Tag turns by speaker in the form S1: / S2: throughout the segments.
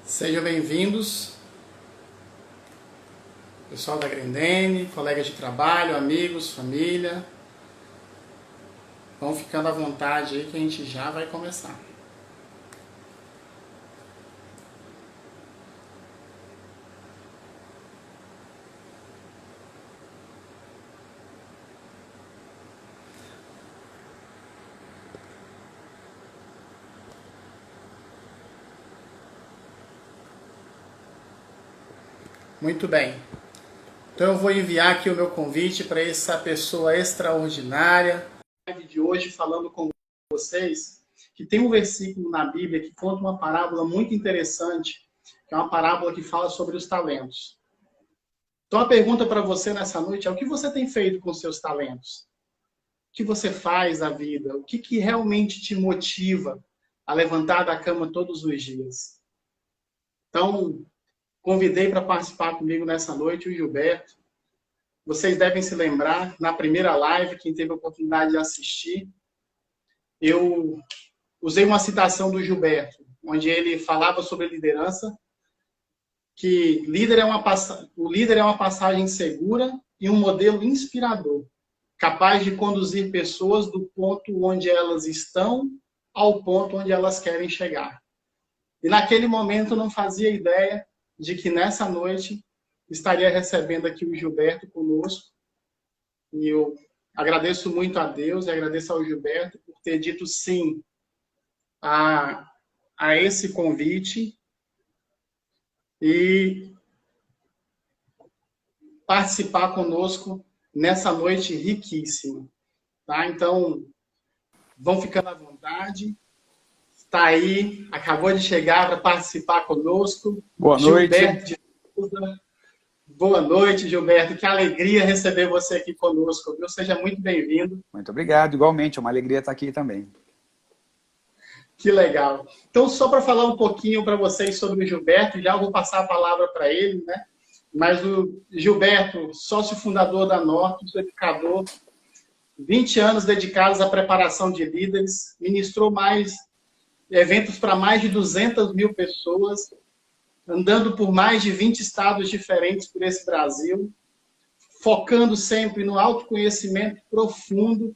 S1: Sejam bem-vindos, pessoal da Grendene, colegas de trabalho, amigos, família. Vão ficando à vontade aí que a gente já vai começar. Muito bem. Então eu vou enviar aqui o meu convite para essa pessoa extraordinária. De hoje falando com vocês que tem um versículo na Bíblia que conta uma parábola muito interessante, que é uma parábola que fala sobre os talentos. Então a pergunta para você nessa noite é: o que você tem feito com seus talentos? O que você faz na vida? O que realmente te motiva a levantar da cama todos os dias? Então, convidei para participar comigo nessa noite o Gilberto. Vocês devem se lembrar, na primeira live, quem teve a oportunidade de assistir, eu usei uma citação do Gilberto, onde ele falava sobre liderança, que o líder é uma passagem segura e um modelo inspirador, capaz de conduzir pessoas do ponto onde elas estão ao ponto onde elas querem chegar. E naquele momento eu não fazia ideia de que nessa noite estaria recebendo aqui o Gilberto conosco. E eu agradeço muito a Deus e agradeço ao Gilberto por ter dito sim a esse convite e participar conosco nessa noite riquíssima. Tá? Então, vão ficando à vontade. Está aí, acabou de chegar para participar conosco.
S2: Boa noite.
S1: Gilberto de Souza. Boa noite, Gilberto. Que alegria receber você aqui conosco, viu? Seja muito bem-vindo.
S2: Muito obrigado, igualmente. É uma alegria estar aqui também.
S1: Que legal. Então, só para falar um pouquinho para vocês sobre o Gilberto, já vou passar a palavra para ele, né? Mas o Gilberto, sócio fundador da Nortus, educador, 20 anos dedicados à preparação de líderes, ministrou eventos para mais de 200 mil pessoas, andando por mais de 20 estados diferentes por esse Brasil, focando sempre no autoconhecimento profundo,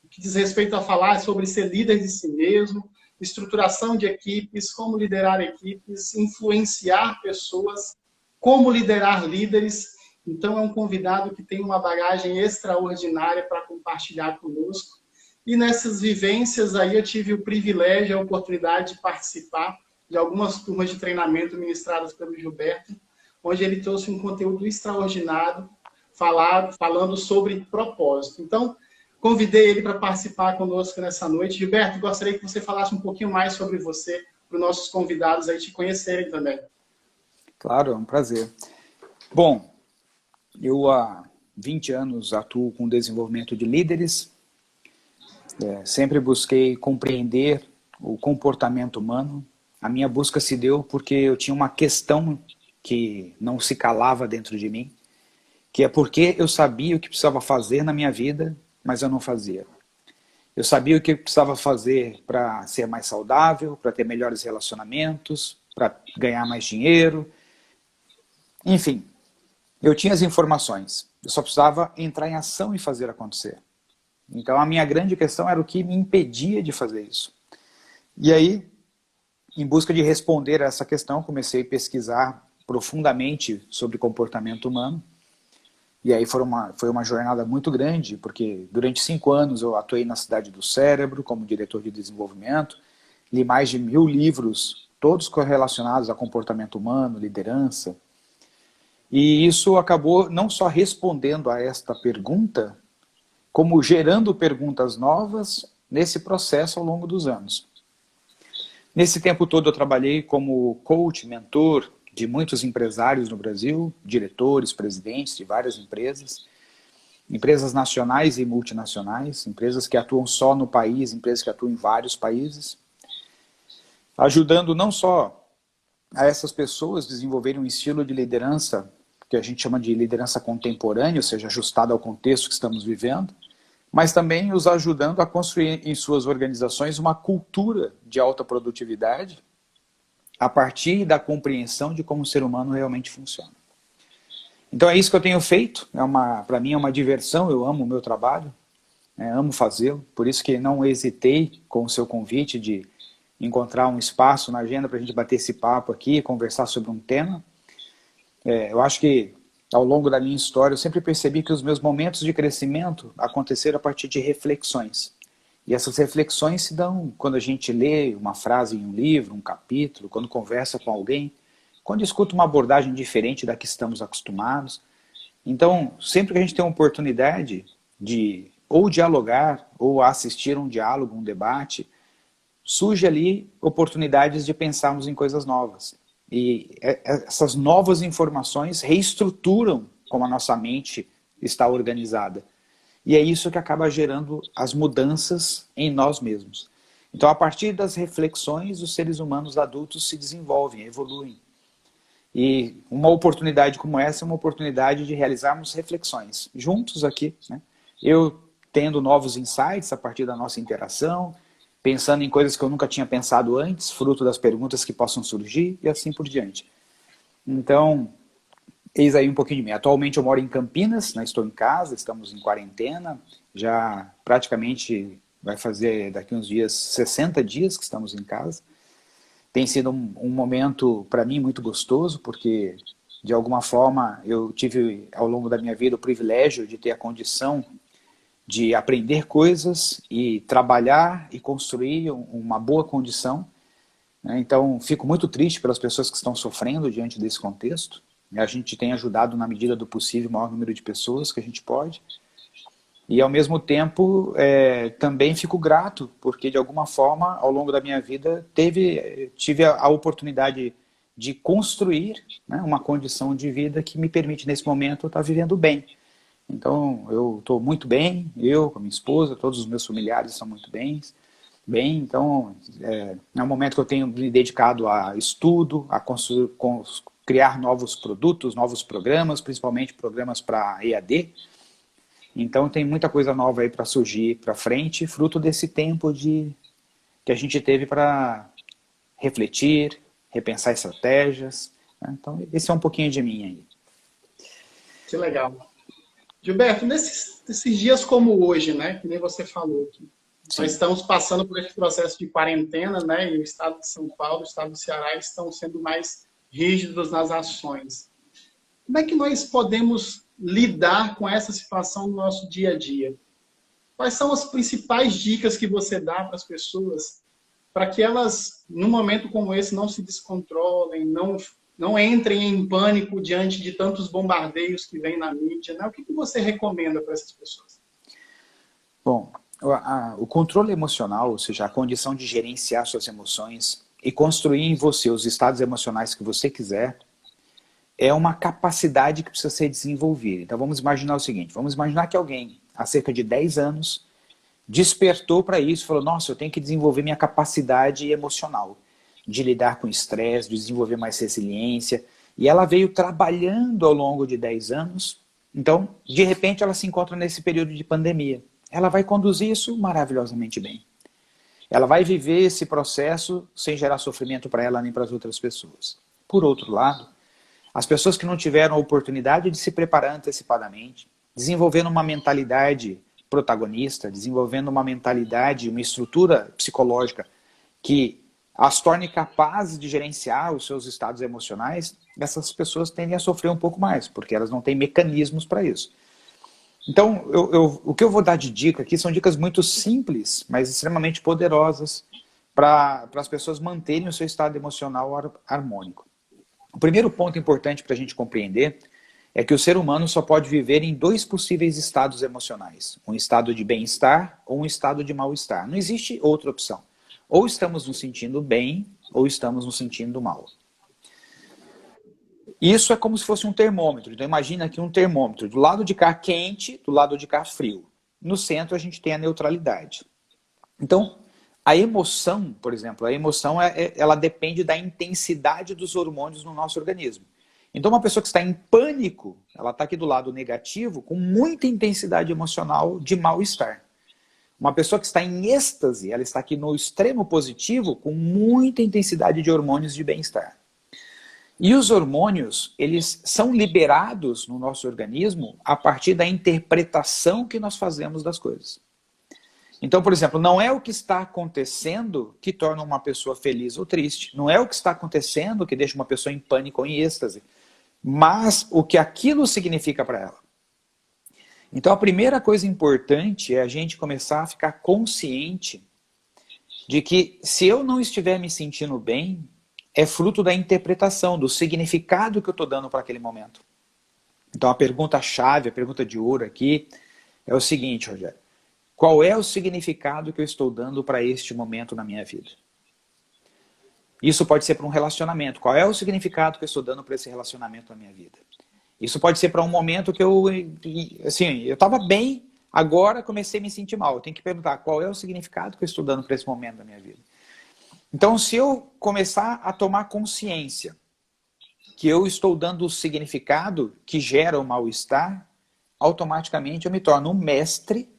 S1: que diz respeito a falar sobre ser líder de si mesmo, estruturação de equipes, como liderar equipes, influenciar pessoas, como liderar líderes. Então, é um convidado que tem uma bagagem extraordinária para compartilhar conosco. E nessas vivências aí eu tive o privilégio, a oportunidade de participar de algumas turmas de treinamento ministradas pelo Gilberto, onde ele trouxe um conteúdo extraordinário, falando sobre propósito. Então, convidei ele para participar conosco nessa noite. Gilberto, gostaria que você falasse um pouquinho mais sobre você, para os nossos convidados aí te conhecerem também.
S2: Claro, é um prazer. Bom, eu há 20 anos atuo com desenvolvimento de líderes. Sempre busquei compreender o comportamento humano. A minha busca se deu porque eu tinha uma questão que não se calava dentro de mim, que é porque eu sabia o que precisava fazer na minha vida, mas eu não fazia. Eu sabia o que eu precisava fazer para ser mais saudável, para ter melhores relacionamentos, para ganhar mais dinheiro. Enfim, eu tinha as informações. Eu só precisava entrar em ação e fazer acontecer. Então a minha grande questão era o que me impedia de fazer isso. E aí, em busca de responder a essa questão, comecei a pesquisar profundamente sobre comportamento humano. E aí foi uma jornada muito grande, porque durante 5 anos eu atuei na Cidade do Cérebro como diretor de desenvolvimento, li mais de 1000 livros, todos correlacionados a comportamento humano, liderança. E isso acabou não só respondendo a esta pergunta, como gerando perguntas novas nesse processo ao longo dos anos. Nesse tempo todo eu trabalhei como coach, mentor de muitos empresários no Brasil, diretores, presidentes de várias empresas, empresas nacionais e multinacionais, empresas que atuam só no país, empresas que atuam em vários países, ajudando não só a essas pessoas desenvolverem um estilo de liderança que a gente chama de liderança contemporânea, ou seja, ajustada ao contexto que estamos vivendo, mas também os ajudando a construir em suas organizações uma cultura de alta produtividade, a partir da compreensão de como o ser humano realmente funciona. Então é isso que eu tenho feito, para mim é uma diversão, eu amo o meu trabalho, amo fazê-lo, por isso que não hesitei com o seu convite de encontrar um espaço na agenda para a gente bater esse papo aqui, conversar sobre um tema. Eu acho que ao longo da minha história eu sempre percebi que os meus momentos de crescimento aconteceram a partir de reflexões. E essas reflexões se dão quando a gente lê uma frase em um livro, um capítulo, quando conversa com alguém, quando escuta uma abordagem diferente da que estamos acostumados. Então, sempre que a gente tem uma oportunidade de ou dialogar, ou assistir um diálogo, um debate, surge ali oportunidades de pensarmos em coisas novas. E essas novas informações reestruturam como a nossa mente está organizada. E é isso que acaba gerando as mudanças em nós mesmos. Então, a partir das reflexões, os seres humanos adultos se desenvolvem, evoluem. E uma oportunidade como essa é uma oportunidade de realizarmos reflexões juntos aqui, né? Eu tendo novos insights a partir da nossa interação, pensando em coisas que eu nunca tinha pensado antes, fruto das perguntas que possam surgir e assim por diante. Então, eis aí um pouquinho de mim. Atualmente eu moro em Campinas, né? Estou em casa, estamos em quarentena, já praticamente vai fazer daqui uns dias 60 dias que estamos em casa. Tem sido um momento para mim muito gostoso, porque de alguma forma eu tive ao longo da minha vida o privilégio de ter a condição de aprender coisas e trabalhar e construir uma boa condição, né? Então, fico muito triste pelas pessoas que estão sofrendo diante desse contexto. A gente tem ajudado na medida do possível o maior número de pessoas que a gente pode. E, ao mesmo tempo, também fico grato, porque, de alguma forma, ao longo da minha vida, tive a oportunidade de construir, né, uma condição de vida que me permite, nesse momento, estar vivendo bem. Então, eu estou muito bem, eu, com a minha esposa, todos os meus familiares estão muito bem. Então, é um momento que eu tenho me dedicado a estudo, a criar novos produtos, novos programas, principalmente programas para EAD. Então, tem muita coisa nova aí para surgir para frente, fruto desse tempo que a gente teve para refletir, repensar estratégias, né? Então, esse é um pouquinho de mim aí.
S1: Que legal. Gilberto, nesses dias como hoje, né, que nem você falou, que nós estamos passando por esse processo de quarentena, né, e o estado de São Paulo, o estado do Ceará estão sendo mais rígidos nas ações. Como é que nós podemos lidar com essa situação no nosso dia a dia? Quais são as principais dicas que você dá para as pessoas para que elas, num momento como esse, não se descontrolem, não entrem em pânico diante de tantos bombardeios que vêm na mídia, né? O que você recomenda para essas pessoas?
S2: Bom, o controle emocional, ou seja, a condição de gerenciar suas emoções e construir em você os estados emocionais que você quiser, é uma capacidade que precisa ser desenvolvida. Então vamos imaginar o seguinte, vamos imaginar que alguém, há cerca de 10 anos, despertou para isso, falou, nossa, eu tenho que desenvolver minha capacidade emocional, de lidar com estresse, de desenvolver mais resiliência, e ela veio trabalhando ao longo de 10 anos, então, de repente, ela se encontra nesse período de pandemia. Ela vai conduzir isso maravilhosamente bem. Ela vai viver esse processo sem gerar sofrimento para ela nem para as outras pessoas. Por outro lado, as pessoas que não tiveram a oportunidade de se preparar antecipadamente, desenvolvendo uma mentalidade protagonista, desenvolvendo uma mentalidade, uma estrutura psicológica que as torne capazes de gerenciar os seus estados emocionais, essas pessoas tendem a sofrer um pouco mais, porque elas não têm mecanismos para isso. Então, o que eu vou dar de dica aqui são dicas muito simples, mas extremamente poderosas para as pessoas manterem o seu estado emocional harmônico. O primeiro ponto importante para a gente compreender é que o ser humano só pode viver em 2 possíveis estados emocionais. Um estado de bem-estar ou um estado de mal-estar. Não existe outra opção. Ou estamos nos sentindo bem, ou estamos nos sentindo mal. Isso é como se fosse um termômetro. Então imagina aqui um termômetro. Do lado de cá quente, do lado de cá frio. No centro a gente tem a neutralidade. Então, a emoção, por exemplo, a emoção ela depende da intensidade dos hormônios no nosso organismo. Então uma pessoa que está em pânico, ela está aqui do lado negativo, com muita intensidade emocional de mal-estar. Uma pessoa que está em êxtase, ela está aqui no extremo positivo, com muita intensidade de hormônios de bem-estar. E os hormônios, eles são liberados no nosso organismo a partir da interpretação que nós fazemos das coisas. Então, por exemplo, não é o que está acontecendo que torna uma pessoa feliz ou triste, não é o que está acontecendo que deixa uma pessoa em pânico ou em êxtase, mas o que aquilo significa para ela. Então, a primeira coisa importante é a gente começar a ficar consciente de que se eu não estiver me sentindo bem, é fruto da interpretação, do significado que eu estou dando para aquele momento. Então, a pergunta-chave, a pergunta de ouro aqui é o seguinte, Rogério. Qual é o significado que eu estou dando para este momento na minha vida? Isso pode ser para um relacionamento. Qual é o significado que eu estou dando para esse relacionamento na minha vida? Isso pode ser para um momento que eu estava bem, agora comecei a me sentir mal. Eu tenho que perguntar qual é o significado que eu estou dando para esse momento da minha vida. Então, se eu começar a tomar consciência que eu estou dando o significado que gera o mal-estar, automaticamente eu me torno um mestre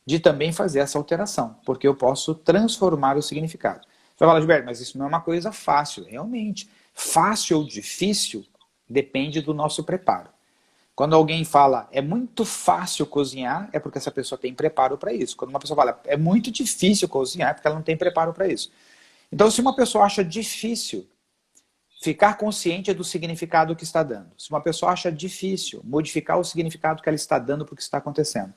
S2: de também fazer essa alteração, porque eu posso transformar o significado. Você vai falar, Gilberto, mas isso não é uma coisa fácil. Realmente, fácil ou difícil depende do nosso preparo. Quando alguém fala, é muito fácil cozinhar, é porque essa pessoa tem preparo para isso. Quando uma pessoa fala, é muito difícil cozinhar, é porque ela não tem preparo para isso. Então, se uma pessoa acha difícil ficar consciente do significado que está dando, se uma pessoa acha difícil modificar o significado que ela está dando para o que está acontecendo,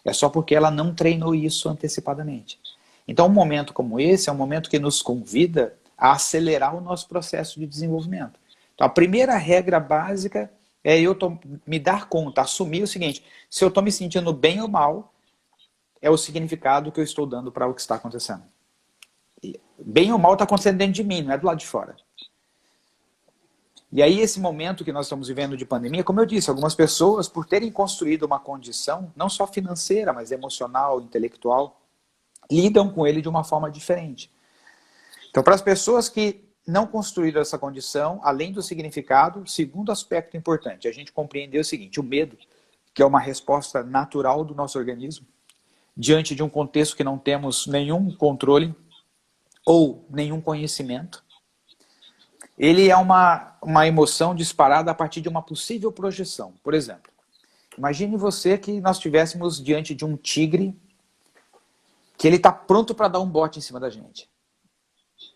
S2: é só porque ela não treinou isso antecipadamente. Então, um momento como esse é um momento que nos convida a acelerar o nosso processo de desenvolvimento. Então, a primeira regra básica é eu me dar conta, assumir o seguinte, se eu estou me sentindo bem ou mal, é o significado que eu estou dando para o que está acontecendo. Bem ou mal está acontecendo dentro de mim, não é do lado de fora. E aí esse momento que nós estamos vivendo de pandemia, como eu disse, algumas pessoas, por terem construído uma condição, não só financeira, mas emocional, intelectual, lidam com ele de uma forma diferente. Então, para as pessoas que não construíram essa condição, além do significado, segundo aspecto importante, a gente compreender o seguinte, o medo, que é uma resposta natural do nosso organismo, diante de um contexto que não temos nenhum controle ou nenhum conhecimento, ele é uma emoção disparada a partir de uma possível projeção. Por exemplo, imagine você que nós estivéssemos diante de um tigre que ele está pronto para dar um bote em cima da gente.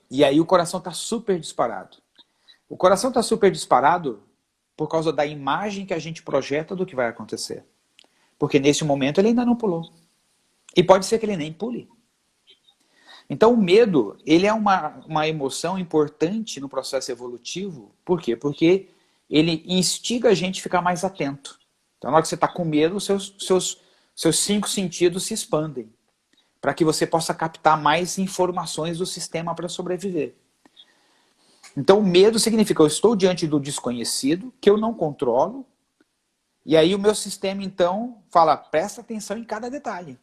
S2: E aí o coração está super disparado. O coração está super disparado por causa da imagem que a gente projeta do que vai acontecer. Porque nesse momento ele ainda não pulou. E pode ser que ele nem pule. Então o medo, ele é uma emoção importante no processo evolutivo. Por quê? Porque ele instiga a gente a ficar mais atento. Então na hora que você está com medo, seus 5 sentidos se expandem, para que você possa captar mais informações do sistema para sobreviver. Então o medo significa, eu estou diante do desconhecido, que eu não controlo, e aí o meu sistema então fala, presta atenção em cada detalhe.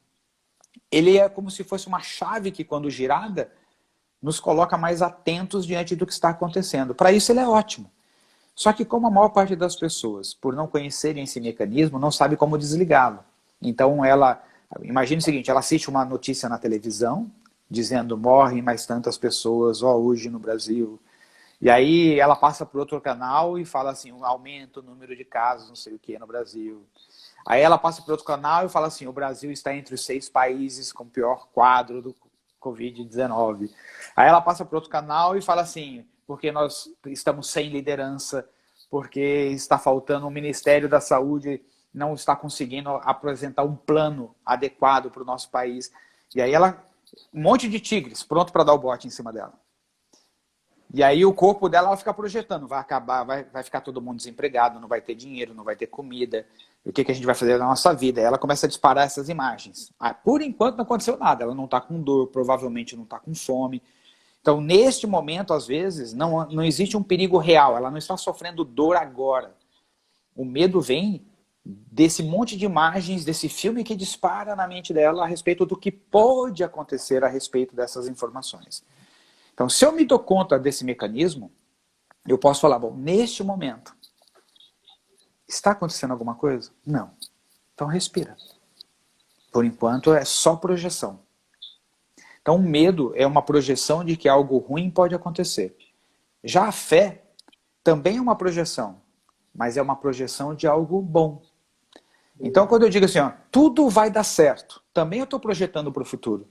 S2: Ele é como se fosse uma chave que, quando girada, nos coloca mais atentos diante do que está acontecendo. Para isso ele é ótimo. Só que como a maior parte das pessoas, por não conhecerem esse mecanismo, não sabe como desligá-lo. Então ela, imagine o seguinte, ela assiste uma notícia na televisão, dizendo, morrem mais tantas pessoas, hoje no Brasil. E aí ela passa para outro canal e fala assim, aumenta o número de casos, não sei o que, no Brasil. Aí ela passa para outro canal e fala assim, o Brasil está entre os 6 países com o pior quadro do Covid-19. Aí ela passa para outro canal e fala assim, porque nós estamos sem liderança, porque está faltando o Ministério da Saúde, não está conseguindo apresentar um plano adequado para o nosso país. E aí ela, um monte de tigres pronto para dar o bote em cima dela. E aí o corpo dela ela fica projetando, vai acabar, vai ficar todo mundo desempregado, não vai ter dinheiro, não vai ter comida. O que a gente vai fazer na nossa vida? Aí ela começa a disparar essas imagens. Por enquanto não aconteceu nada, ela não está com dor, provavelmente não está com fome. Então, neste momento, às vezes, não existe um perigo real, ela não está sofrendo dor agora. O medo vem desse monte de imagens, desse filme que dispara na mente dela a respeito do que pode acontecer a respeito dessas informações. Então, se eu me dou conta desse mecanismo, eu posso falar, bom, neste momento, está acontecendo alguma coisa? Não. Então respira. Por enquanto é só projeção. Então, o medo é uma projeção de que algo ruim pode acontecer. Já a fé também é uma projeção, mas é uma projeção de algo bom. Então, quando eu digo assim, ó, tudo vai dar certo, também eu estou projetando para o futuro.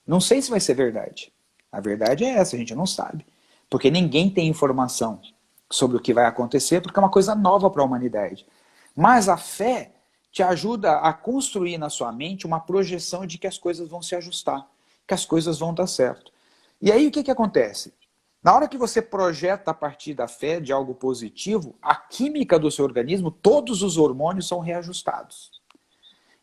S2: Não sei se vai ser verdade. A verdade é essa, a gente não sabe. Porque ninguém tem informação sobre o que vai acontecer, porque é uma coisa nova para a humanidade. Mas a fé te ajuda a construir na sua mente uma projeção de que as coisas vão se ajustar, que as coisas vão dar certo. E aí o que acontece? Na hora que você projeta a partir da fé de algo positivo, a química do seu organismo, todos os hormônios são reajustados.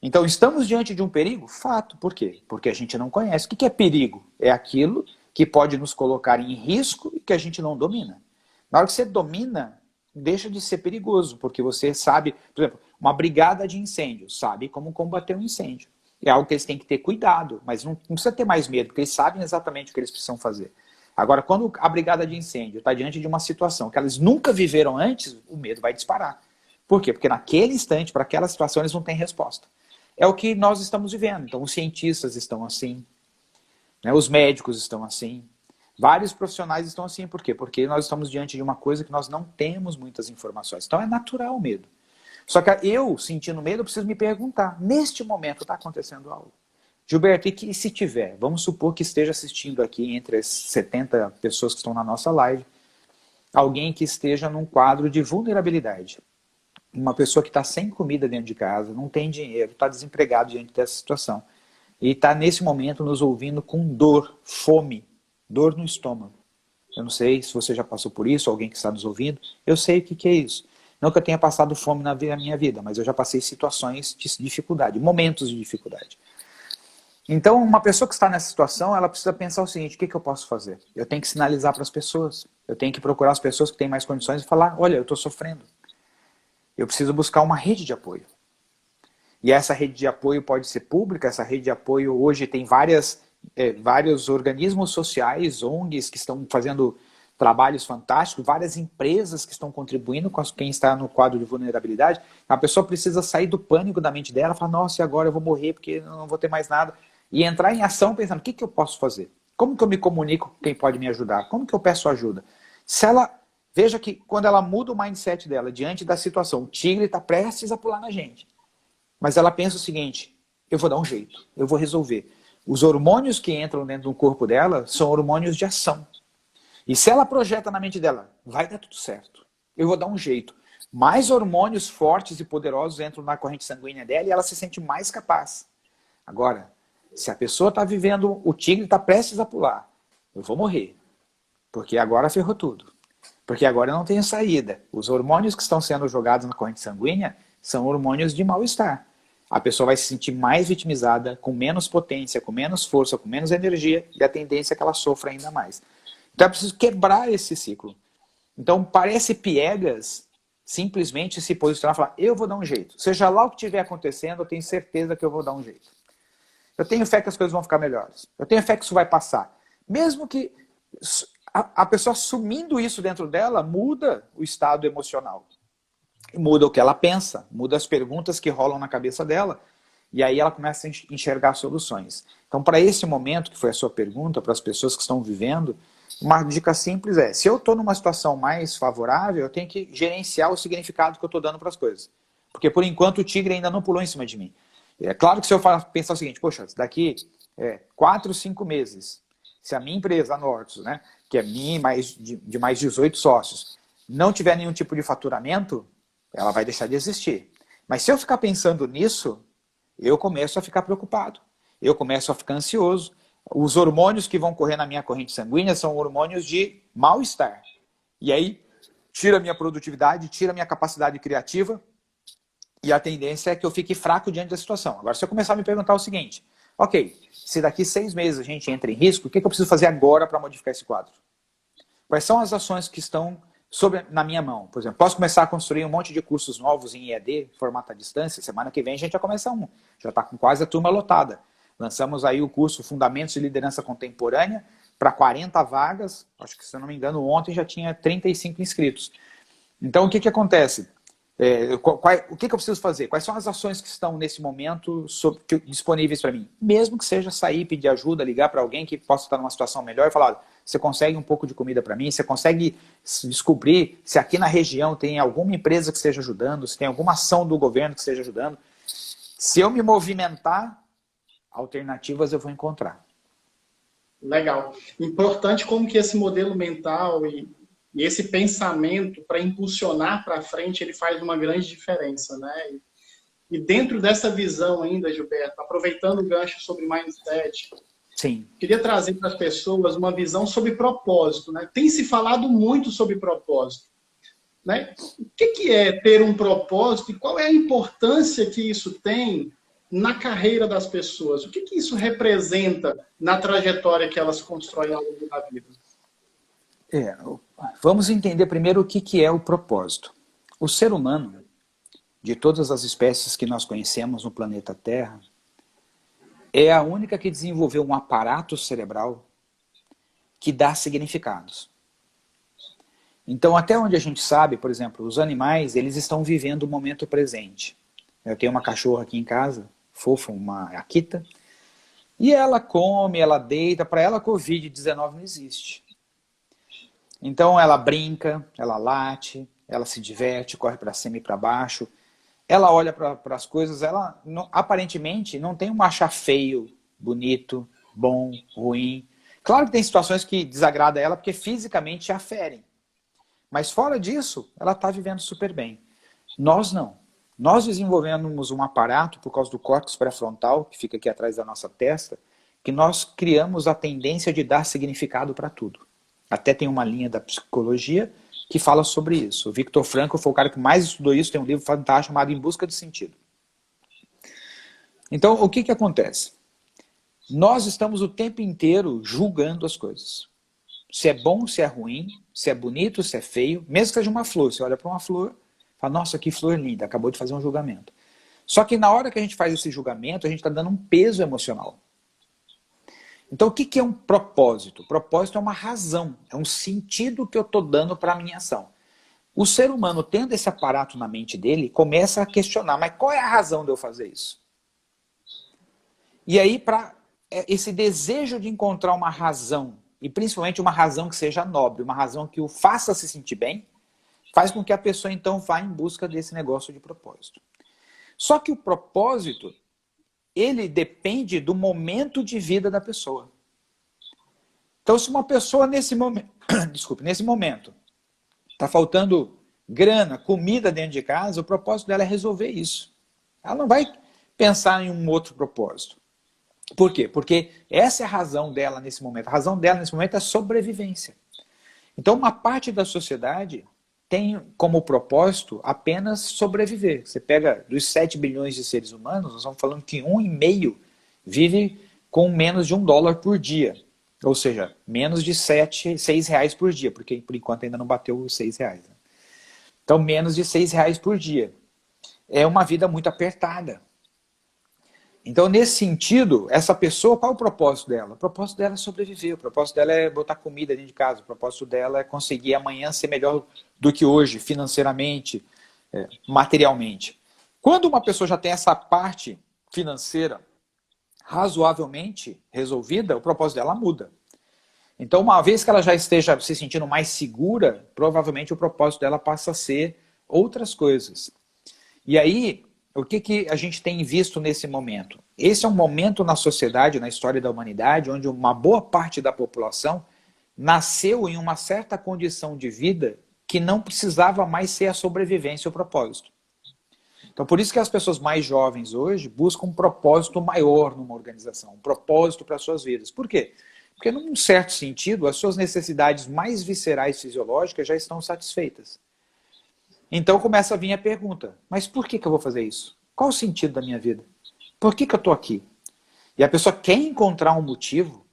S2: Então, estamos diante de um perigo? Fato. Por quê? Porque a gente não conhece. O que é perigo? É aquilo que pode nos colocar em risco e que a gente não domina. Na hora que você domina, deixa de ser perigoso, porque você sabe, por exemplo, uma brigada de incêndio sabe como combater um incêndio. É algo que eles têm que ter cuidado, mas não precisa ter mais medo, porque eles sabem exatamente o que eles precisam fazer. Agora, quando a brigada de incêndio está diante de uma situação que elas nunca viveram antes, o medo vai disparar. Por quê? Porque naquele instante, para aquela situação, eles não têm resposta. É o que nós estamos vivendo. Então, os cientistas estão assim, né? Os médicos estão assim, vários profissionais estão assim. Por quê? Porque nós estamos diante de uma coisa que nós não temos muitas informações. Então, é natural o medo. Só que eu, sentindo medo, eu preciso me perguntar, neste momento está acontecendo algo? Gilberto, e que se tiver? Vamos supor que esteja assistindo aqui, entre as 70 pessoas que estão na nossa live, alguém que esteja num quadro de vulnerabilidade. Uma pessoa que está sem comida dentro de casa, não tem dinheiro, está desempregado diante dessa situação. E está nesse momento nos ouvindo com dor, fome, dor no estômago. Eu não sei se você já passou por isso, alguém que está nos ouvindo, eu sei o que é isso. Não que eu tenha passado fome na minha vida, mas eu já passei situações de dificuldade, momentos de dificuldade. Então, uma pessoa que está nessa situação, ela precisa pensar o seguinte, o que eu posso fazer? Eu tenho que sinalizar para as pessoas, eu tenho que procurar as pessoas que têm mais condições e falar, olha, eu estou sofrendo. Eu preciso buscar uma rede de apoio. E essa rede de apoio pode ser pública, essa rede de apoio hoje tem vários organismos sociais, ONGs, que estão fazendo trabalhos fantásticos, várias empresas que estão contribuindo com quem está no quadro de vulnerabilidade. A pessoa precisa sair do pânico da mente dela, falar, nossa, e agora eu vou morrer porque eu não vou ter mais nada. E entrar em ação pensando, o que eu posso fazer? Como que eu me comunico com quem pode me ajudar? Como que eu peço ajuda? Se ela, veja que quando ela muda o mindset dela diante da situação, o tigre está prestes a pular na gente. Mas ela pensa o seguinte, eu vou dar um jeito, eu vou resolver. Os hormônios que entram dentro do corpo dela são hormônios de ação. E se ela projeta na mente dela, vai dar tudo certo, eu vou dar um jeito. Mais hormônios fortes e poderosos entram na corrente sanguínea dela e ela se sente mais capaz. Agora, se a pessoa está vivendo, o tigre está prestes a pular, eu vou morrer, porque agora ferrou tudo. Porque agora eu não tenho saída. Os hormônios que estão sendo jogados na corrente sanguínea são hormônios de mal-estar. A pessoa vai se sentir mais vitimizada, com menos potência, com menos força, com menos energia, e a tendência é que ela sofra ainda mais. Então é preciso quebrar esse ciclo. Então parece piegas simplesmente se posicionar e falar, eu vou dar um jeito. Seja lá o que estiver acontecendo, eu tenho certeza que eu vou dar um jeito. Eu tenho fé que as coisas vão ficar melhores. Eu tenho fé que isso vai passar. Mesmo que a pessoa assumindo isso dentro dela, muda o estado emocional. Muda o que ela pensa, muda as perguntas que rolam na cabeça dela, e aí ela começa a enxergar soluções. Então, para esse momento, que foi a sua pergunta, para as pessoas que estão vivendo, uma dica simples é, se eu estou numa situação mais favorável, eu tenho que gerenciar o significado que eu estou dando para as coisas. Porque, por enquanto, o tigre ainda não pulou em cima de mim. É claro que se eu pensar o seguinte, poxa, daqui 4, 5 meses, se a minha empresa, a Nortus, né, que é minha de mais 18 sócios, não tiver nenhum tipo de faturamento, ela vai deixar de existir. Mas se eu ficar pensando nisso, eu começo a ficar preocupado. Eu começo a ficar ansioso. Os hormônios que vão correr na minha corrente sanguínea são hormônios de mal-estar. E aí, tira a minha produtividade, tira a minha capacidade criativa, e a tendência é que eu fique fraco diante da situação. Agora, se eu começar a me perguntar o seguinte, ok, se daqui 6 meses a gente entra em risco, o que eu preciso fazer agora para modificar esse quadro? Quais são as ações que estão na minha mão? Por exemplo, posso começar a construir um monte de cursos novos em EAD, formato à distância? Semana que vem a gente já começa um. Já está com quase a turma lotada. Lançamos aí o curso Fundamentos de Liderança Contemporânea para 40 vagas. Acho que, se eu não me engano, ontem já tinha 35 inscritos. Então, o que acontece? O que eu preciso fazer? Quais são as ações que estão nesse momento disponíveis para mim? Mesmo que seja sair, pedir ajuda, ligar para alguém que possa estar numa situação melhor e falar, olha, você consegue um pouco de comida para mim? Você consegue descobrir se aqui na região tem alguma empresa que esteja ajudando, se tem alguma ação do governo que esteja ajudando? Se eu me movimentar, alternativas eu vou encontrar.
S1: Legal. Importante como que esse modelo mental e esse pensamento para impulsionar para frente, ele faz uma grande diferença, né? E dentro dessa visão ainda, Gilberto, aproveitando o gancho sobre mindset,
S2: sim,
S1: queria trazer para as pessoas uma visão sobre propósito, né? Tem se falado muito sobre propósito, né? O que é ter um propósito e qual é a importância que isso tem na carreira das pessoas? O que isso representa na trajetória que elas constroem ao longo da vida?
S2: Vamos entender primeiro o que é o propósito. O ser humano, de todas as espécies que nós conhecemos no planeta Terra, é a única que desenvolveu um aparato cerebral que dá significados. Então, até onde a gente sabe, por exemplo, os animais, eles estão vivendo o momento presente. Eu tenho uma cachorra aqui em casa, fofa, uma Akita, e ela come, ela deita, para ela a Covid-19 não existe. Então ela brinca, ela late, ela se diverte, corre para cima e para baixo, ela olha para as coisas, ela aparentemente não tem um achar feio, bonito, bom, ruim. Claro que tem situações que desagradam ela porque fisicamente a ferem. Mas fora disso, ela está vivendo super bem. Nós não. Nós desenvolvemos um aparato, por causa do córtex pré-frontal, que fica aqui atrás da nossa testa, que nós criamos a tendência de dar significado para tudo. Até tem uma linha da psicologia que fala sobre isso. O Viktor Frankl foi o cara que mais estudou isso, tem um livro fantástico chamado Em Busca de Sentido. Então, o que acontece? Nós estamos o tempo inteiro julgando as coisas. Se é bom, se é ruim, se é bonito, se é feio, mesmo que seja uma flor. Você olha para uma flor, fala, nossa, que flor linda, acabou de fazer um julgamento. Só que na hora que a gente faz esse julgamento, a gente está dando um peso emocional. Então o que é um propósito? O propósito é uma razão, é um sentido que eu estou dando para a minha ação. O ser humano, tendo esse aparato na mente dele, começa a questionar, mas qual é a razão de eu fazer isso? E aí, para esse desejo de encontrar uma razão, e principalmente uma razão que seja nobre, uma razão que o faça se sentir bem, faz com que a pessoa então vá em busca desse negócio de propósito. Só que o propósito, ele depende do momento de vida da pessoa. Então, se uma pessoa nesse momento, nesse momento, está faltando grana, comida dentro de casa, o propósito dela é resolver isso. Ela não vai pensar em um outro propósito. Por quê? Porque essa é a razão dela nesse momento. A razão dela nesse momento é sobrevivência. Então, uma parte da sociedade tem como propósito apenas sobreviver. Você pega dos 7 bilhões de seres humanos, nós estamos falando que 1,5 vive com menos de $1 por dia. Ou seja, menos de 6 reais por dia, porque por enquanto ainda não bateu os 6 reais. Né? Então, menos de 6 reais por dia. É uma vida muito apertada. Então, nesse sentido, essa pessoa, qual é o propósito dela? O propósito dela é sobreviver, o propósito dela é botar comida dentro de casa, o propósito dela é conseguir amanhã ser melhor do que hoje, financeiramente, materialmente. Quando uma pessoa já tem essa parte financeira razoavelmente resolvida, o propósito dela muda. Então, uma vez que ela já esteja se sentindo mais segura, provavelmente o propósito dela passa a ser outras coisas. E aí, o que a gente tem visto nesse momento? Esse é um momento na sociedade, na história da humanidade, onde uma boa parte da população nasceu em uma certa condição de vida que não precisava mais ser a sobrevivência ou o propósito. Então, por isso que as pessoas mais jovens hoje buscam um propósito maior numa organização, um propósito para as suas vidas. Por quê? Porque, num certo sentido, as suas necessidades mais viscerais fisiológicas já estão satisfeitas. Então começa a vir a pergunta, mas por que eu vou fazer isso? Qual o sentido da minha vida? Por que eu estou aqui? E a pessoa quer encontrar um motivo,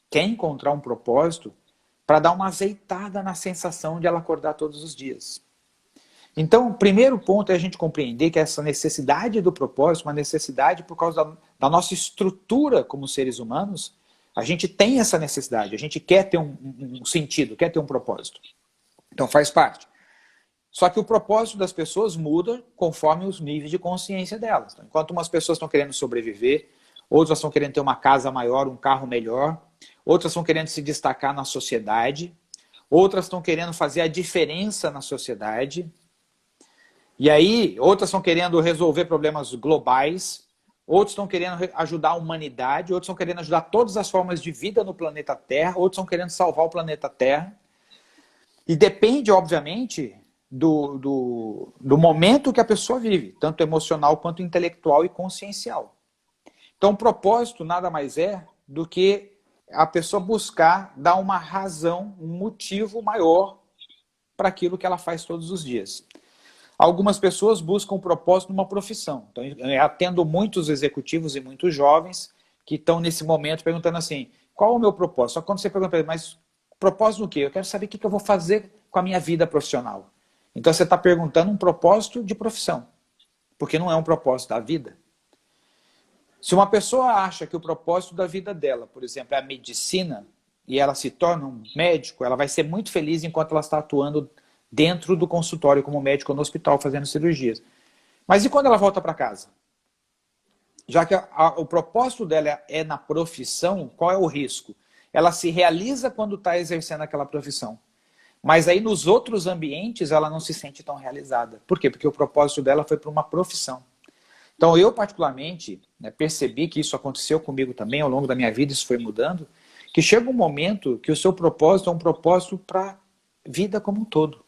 S2: quer encontrar um propósito, para dar uma azeitada na sensação de ela acordar todos os dias. Então, o primeiro ponto é a gente compreender que essa necessidade do propósito, uma necessidade por causa da nossa estrutura como seres humanos, a gente tem essa necessidade, a gente quer ter um sentido, quer ter um propósito. Então faz parte. Só que o propósito das pessoas muda conforme os níveis de consciência delas. Então, enquanto umas pessoas estão querendo sobreviver, outras estão querendo ter uma casa maior, um carro melhor, outras estão querendo se destacar na sociedade, outras estão querendo fazer a diferença na sociedade, e aí outras estão querendo resolver problemas globais, outros estão querendo ajudar a humanidade, outros estão querendo ajudar todas as formas de vida no planeta Terra, outros estão querendo salvar o planeta Terra. E depende, obviamente, do momento que a pessoa vive, tanto emocional quanto intelectual e consciencial. Então, o propósito nada mais é do que a pessoa buscar dar uma razão, um motivo maior para aquilo que ela faz todos os dias. Algumas pessoas buscam propósito numa profissão. Então, eu atendo muitos executivos e muitos jovens que estão nesse momento perguntando assim, qual é o meu propósito? Só que quando você pergunta, mas propósito no quê? Eu quero saber o que eu vou fazer com a minha vida profissional. Então, você está perguntando um propósito de profissão, porque não é um propósito da vida. Se uma pessoa acha que o propósito da vida dela, por exemplo, é a medicina, e ela se torna um médico, ela vai ser muito feliz enquanto ela está atuando dentro do consultório como médico no hospital, fazendo cirurgias. Mas e quando ela volta para casa? Já que o propósito dela é na profissão, qual é o risco? Ela se realiza quando está exercendo aquela profissão. Mas aí nos outros ambientes ela não se sente tão realizada. Por quê? Porque o propósito dela foi para uma profissão. Então eu particularmente percebi que isso aconteceu comigo também ao longo da minha vida, isso foi mudando, que chega um momento que o seu propósito é um propósito para a vida como um todo.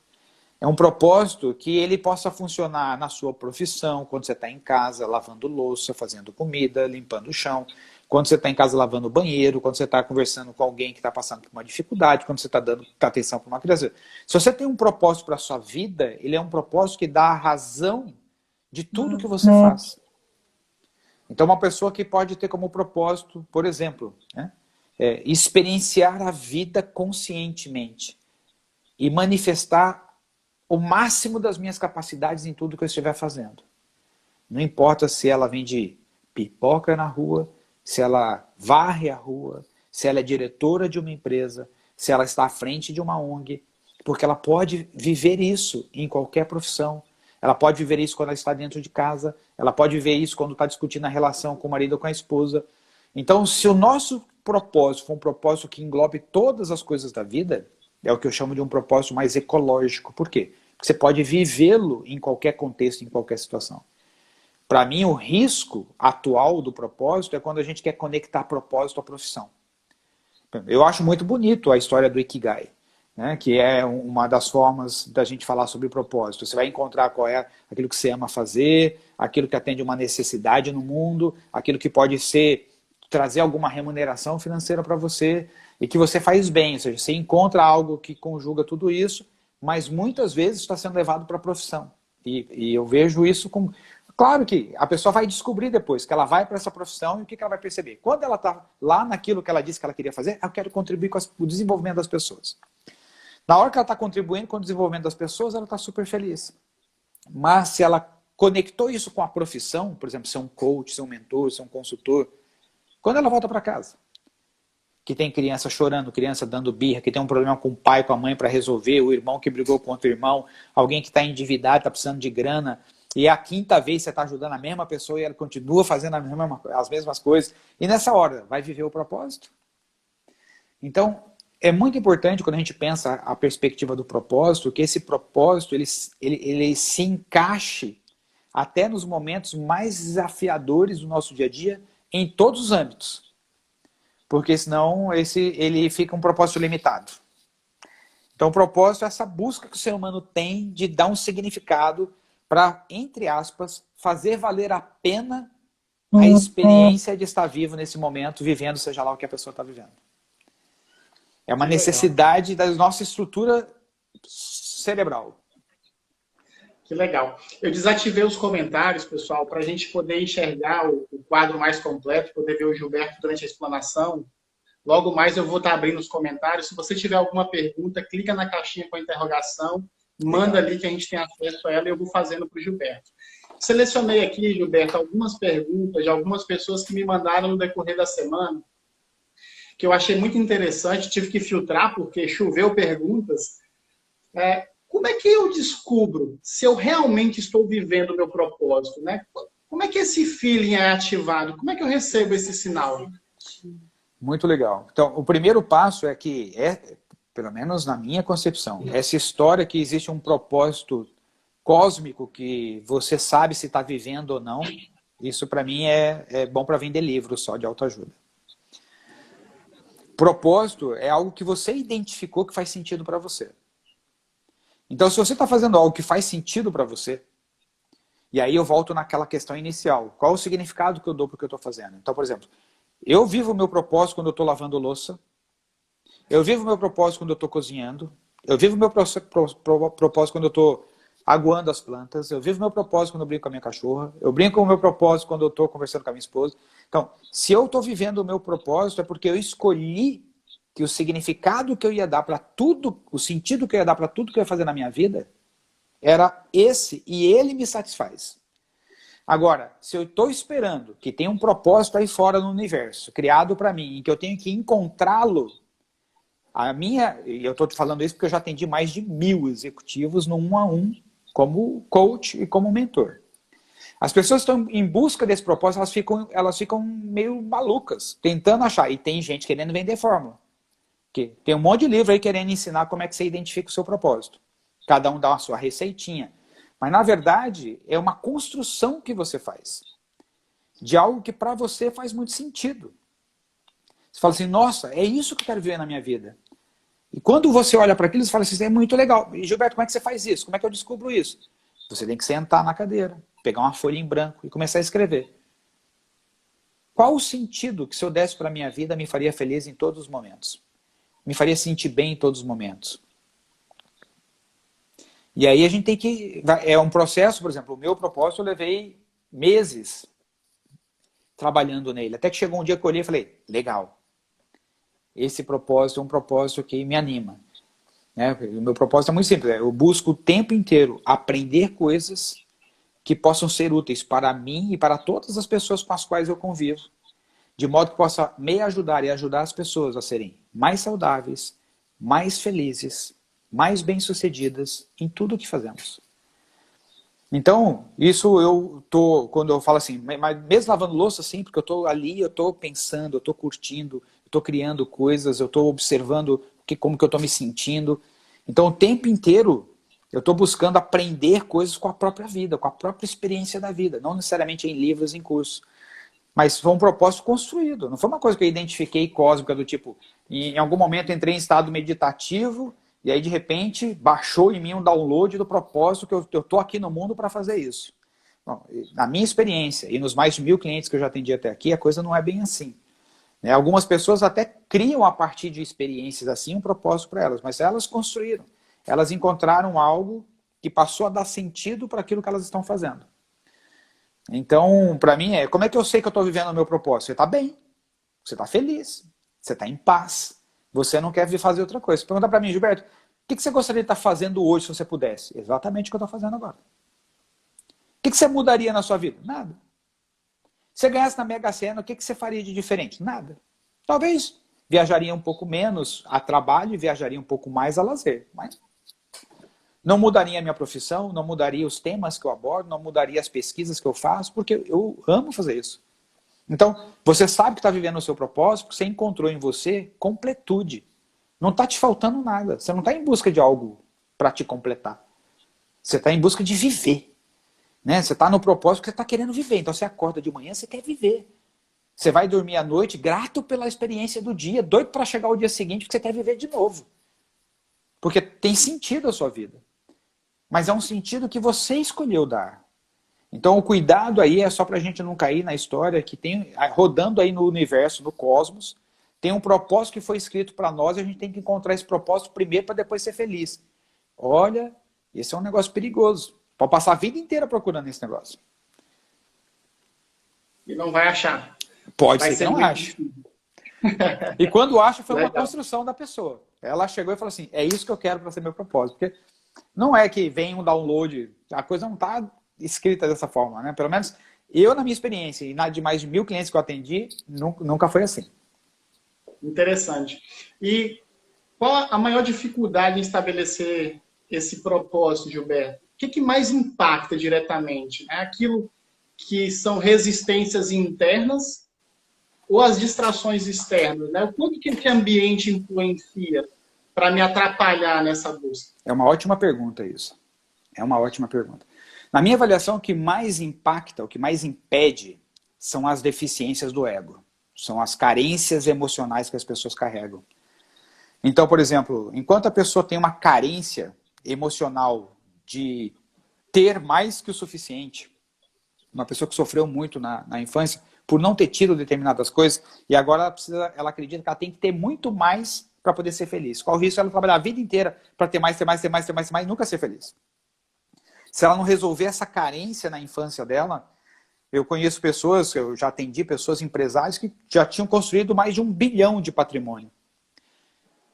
S2: É um propósito que ele possa funcionar na sua profissão, quando você está em casa lavando louça, fazendo comida, limpando o chão, quando você está em casa lavando o banheiro, quando você está conversando com alguém que está passando por uma dificuldade, quando você está dando atenção para uma criança. Se você tem um propósito para a sua vida, ele é um propósito que dá a razão de tudo que você faz. Então, uma pessoa que pode ter como propósito, por exemplo, experienciar a vida conscientemente e manifestar o máximo das minhas capacidades em tudo que eu estiver fazendo. Não importa se ela vende pipoca na rua, se ela varre a rua, se ela é diretora de uma empresa, se ela está à frente de uma ONG, porque ela pode viver isso em qualquer profissão. Ela pode viver isso quando ela está dentro de casa, ela pode viver isso quando está discutindo a relação com o marido ou com a esposa. Então, se o nosso propósito for um propósito que englobe todas as coisas da vida, é o que eu chamo de um propósito mais ecológico. Por quê? Porque você pode vivê-lo em qualquer contexto, em qualquer situação. Para mim, o risco atual do propósito é quando a gente quer conectar propósito à profissão. Eu acho muito bonito a história do Ikigai, que é uma das formas da gente falar sobre propósito. Você vai encontrar qual é aquilo que você ama fazer, aquilo que atende uma necessidade no mundo, aquilo que pode trazer alguma remuneração financeira para você e que você faz bem, ou seja, você encontra algo que conjuga tudo isso, mas muitas vezes está sendo levado para a profissão. E eu vejo isso com... Claro que a pessoa vai descobrir depois que ela vai para essa profissão e o que ela vai perceber. Quando ela está lá naquilo que ela disse que ela queria fazer, eu quero contribuir com o desenvolvimento das pessoas. Na hora que ela está contribuindo com o desenvolvimento das pessoas, ela está super feliz. Mas se ela conectou isso com a profissão, por exemplo, ser um coach, ser um mentor, ser um consultor, quando ela volta para casa, que tem criança chorando, criança dando birra, que tem um problema com o pai, com a mãe para resolver, o irmão que brigou com outro irmão, alguém que está endividado, está precisando de grana, e é a quinta vez que você está ajudando a mesma pessoa e ela continua fazendo as mesmas coisas, e nessa hora, vai viver o propósito? Então, é muito importante quando a gente pensa a perspectiva do propósito, que esse propósito ele se encaixe até nos momentos mais desafiadores do nosso dia a dia, em todos os âmbitos. Porque senão ele fica um propósito limitado. Então o propósito é essa busca que o ser humano tem de dar um significado para, entre aspas, fazer valer a pena a experiência de estar vivo nesse momento, vivendo seja lá o que a pessoa está vivendo. É uma necessidade da nossa estrutura cerebral.
S1: Que legal. Eu desativei os comentários, pessoal, para a gente poder enxergar o quadro mais completo, poder ver o Gilberto durante a explanação. Logo mais eu vou estar abrindo os comentários. Se você tiver alguma pergunta, clica na caixinha com a interrogação, manda ali que a gente tem acesso a ela e eu vou fazendo para o Gilberto. Selecionei aqui, Gilberto, algumas perguntas de algumas pessoas que me mandaram no decorrer da semana, que eu achei muito interessante, tive que filtrar porque choveu perguntas. como é que eu descubro se eu realmente estou vivendo o meu propósito, né? Como é que esse feeling é ativado? Como é que eu recebo esse sinal?
S2: Muito legal. Então, o primeiro passo é que, pelo menos na minha concepção, essa história que existe um propósito cósmico que você sabe se está vivendo ou não, isso para mim é bom para vender livro só de autoajuda. Propósito é algo que você identificou que faz sentido para você. Então, se você está fazendo algo que faz sentido para você, e aí eu volto naquela questão inicial, qual o significado que eu dou para o que eu estou fazendo? Então, por exemplo, eu vivo o meu propósito quando eu estou lavando louça, eu vivo o meu propósito quando eu estou cozinhando, eu vivo o meu propósito quando eu estou aguando as plantas, eu vivo o meu propósito quando eu brinco com a minha cachorra, eu brinco com o meu propósito quando eu estou conversando com a minha esposa. Então, se eu estou vivendo o meu propósito, é porque eu escolhi que o significado que eu ia dar para tudo, o sentido que eu ia dar para tudo que eu ia fazer na minha vida, era esse, e ele me satisfaz. Agora, se eu estou esperando que tem um propósito aí fora no universo, criado para mim, e que eu tenho que encontrá-lo, e eu estou te falando isso porque eu já atendi mais de 1000 executivos no 1-a-1, como coach e como mentor. As pessoas estão em busca desse propósito, elas ficam meio malucas, tentando achar, e tem gente querendo vender fórmula. Tem um monte de livro aí querendo ensinar como é que você identifica o seu propósito. Cada um dá a sua receitinha. Mas, na verdade, é uma construção que você faz. De algo que para você faz muito sentido. Você fala assim, nossa, é isso que eu quero viver na minha vida. E quando você olha para aquilo, você fala assim, isso é muito legal. E, Gilberto, como é que você faz isso? Como é que eu descubro isso? Você tem que sentar na cadeira, pegar uma folha em branco e começar a escrever. Qual o sentido que se eu desse para a minha vida me faria feliz em todos os momentos? Me faria sentir bem em todos os momentos? E aí a gente tem que... É um processo, por exemplo, o meu propósito eu levei meses trabalhando nele. Até que chegou um dia que eu olhei e falei, legal. Esse propósito é um propósito que me anima. Né? O meu propósito é muito simples. Eu busco o tempo inteiro aprender coisas que possam ser úteis para mim e para todas as pessoas com as quais eu convivo. De modo que possa me ajudar e ajudar as pessoas a serem mais saudáveis, mais felizes, mais bem-sucedidas em tudo o que fazemos. Então, isso quando eu falo assim, mas mesmo lavando louça, assim, porque eu estou ali, eu estou pensando, eu estou curtindo, eu estou criando coisas, eu estou observando como que eu estou me sentindo. Então, o tempo inteiro, eu estou buscando aprender coisas com a própria vida, com a própria experiência da vida, não necessariamente em livros, em cursos. Mas foi um propósito construído, não foi uma coisa que eu identifiquei cósmica, do tipo, em algum momento entrei em estado meditativo, e aí de repente baixou em mim um download do propósito que eu estou aqui no mundo para fazer isso. Bom, na minha experiência, e nos mais de 1000 clientes que eu já atendi até aqui, a coisa não é bem assim. Né? Algumas pessoas até criam a partir de experiências assim um propósito para elas, mas elas construíram. Elas encontraram algo que passou a dar sentido para aquilo que elas estão fazendo. Então, para mim, como é que eu sei que eu estou vivendo o meu propósito? Você está bem, você está feliz, você está em paz, você não quer fazer outra coisa. Você pergunta para mim, Gilberto, o que você gostaria de estar fazendo hoje se você pudesse? Exatamente o que eu estou fazendo agora. O que você mudaria na sua vida? Nada. Se você ganhasse na Mega Sena, o que você faria de diferente? Nada. Talvez viajaria um pouco menos a trabalho e viajaria um pouco mais a lazer, mas não mudaria a minha profissão, não mudaria os temas que eu abordo, não mudaria as pesquisas que eu faço, porque eu amo fazer isso. Então, você sabe que está vivendo o seu propósito, porque você encontrou em você completude. Não está te faltando nada. Você não está em busca de algo para te completar. Você está em busca de viver. Né? Você está no propósito que você está querendo viver. Então, você acorda de manhã, você quer viver. Você vai dormir à noite grato pela experiência do dia, doido para chegar o dia seguinte, porque você quer viver de novo. Porque tem sentido a sua vida. Mas é um sentido que você escolheu dar. Então o cuidado aí é só para a gente não cair na história que tem, rodando aí no universo, no cosmos, tem um propósito que foi escrito para nós e a gente tem que encontrar esse propósito primeiro para depois ser feliz. Olha, esse é um negócio perigoso. Pode passar a vida inteira procurando esse negócio.
S1: E não vai achar.
S2: Pode ser que não ache. E quando acha, foi uma construção da pessoa. Ela chegou e falou assim, é isso que eu quero para ser meu propósito. Porque não é que vem um download, a coisa não está escrita dessa forma, né? Pelo menos eu, na minha experiência, e na de mais de 1000 clientes que eu atendi, nunca foi assim.
S1: Interessante. E qual a maior dificuldade em estabelecer esse propósito, Gilberto, o que mais impacta diretamente? É aquilo que são resistências internas ou as distrações externas? Né? O quanto que esse ambiente influencia para me atrapalhar nessa busca?
S2: É uma ótima pergunta isso. É uma ótima pergunta. Na minha avaliação, o que mais impacta, o que mais impede, são as deficiências do ego. São as carências emocionais que as pessoas carregam. Então, por exemplo, enquanto a pessoa tem uma carência emocional de ter mais que o suficiente, uma pessoa que sofreu muito na infância por não ter tido determinadas coisas, e agora ela acredita que ela tem que ter muito mais para poder ser feliz. Qual o risco? Ela trabalhar a vida inteira para ter mais, ter mais, ter mais, ter mais, ter mais, e nunca ser feliz. Se ela não resolver essa carência na infância dela, eu conheço pessoas, eu já atendi pessoas, empresários, que já tinham construído mais de 1 bilhão de patrimônio.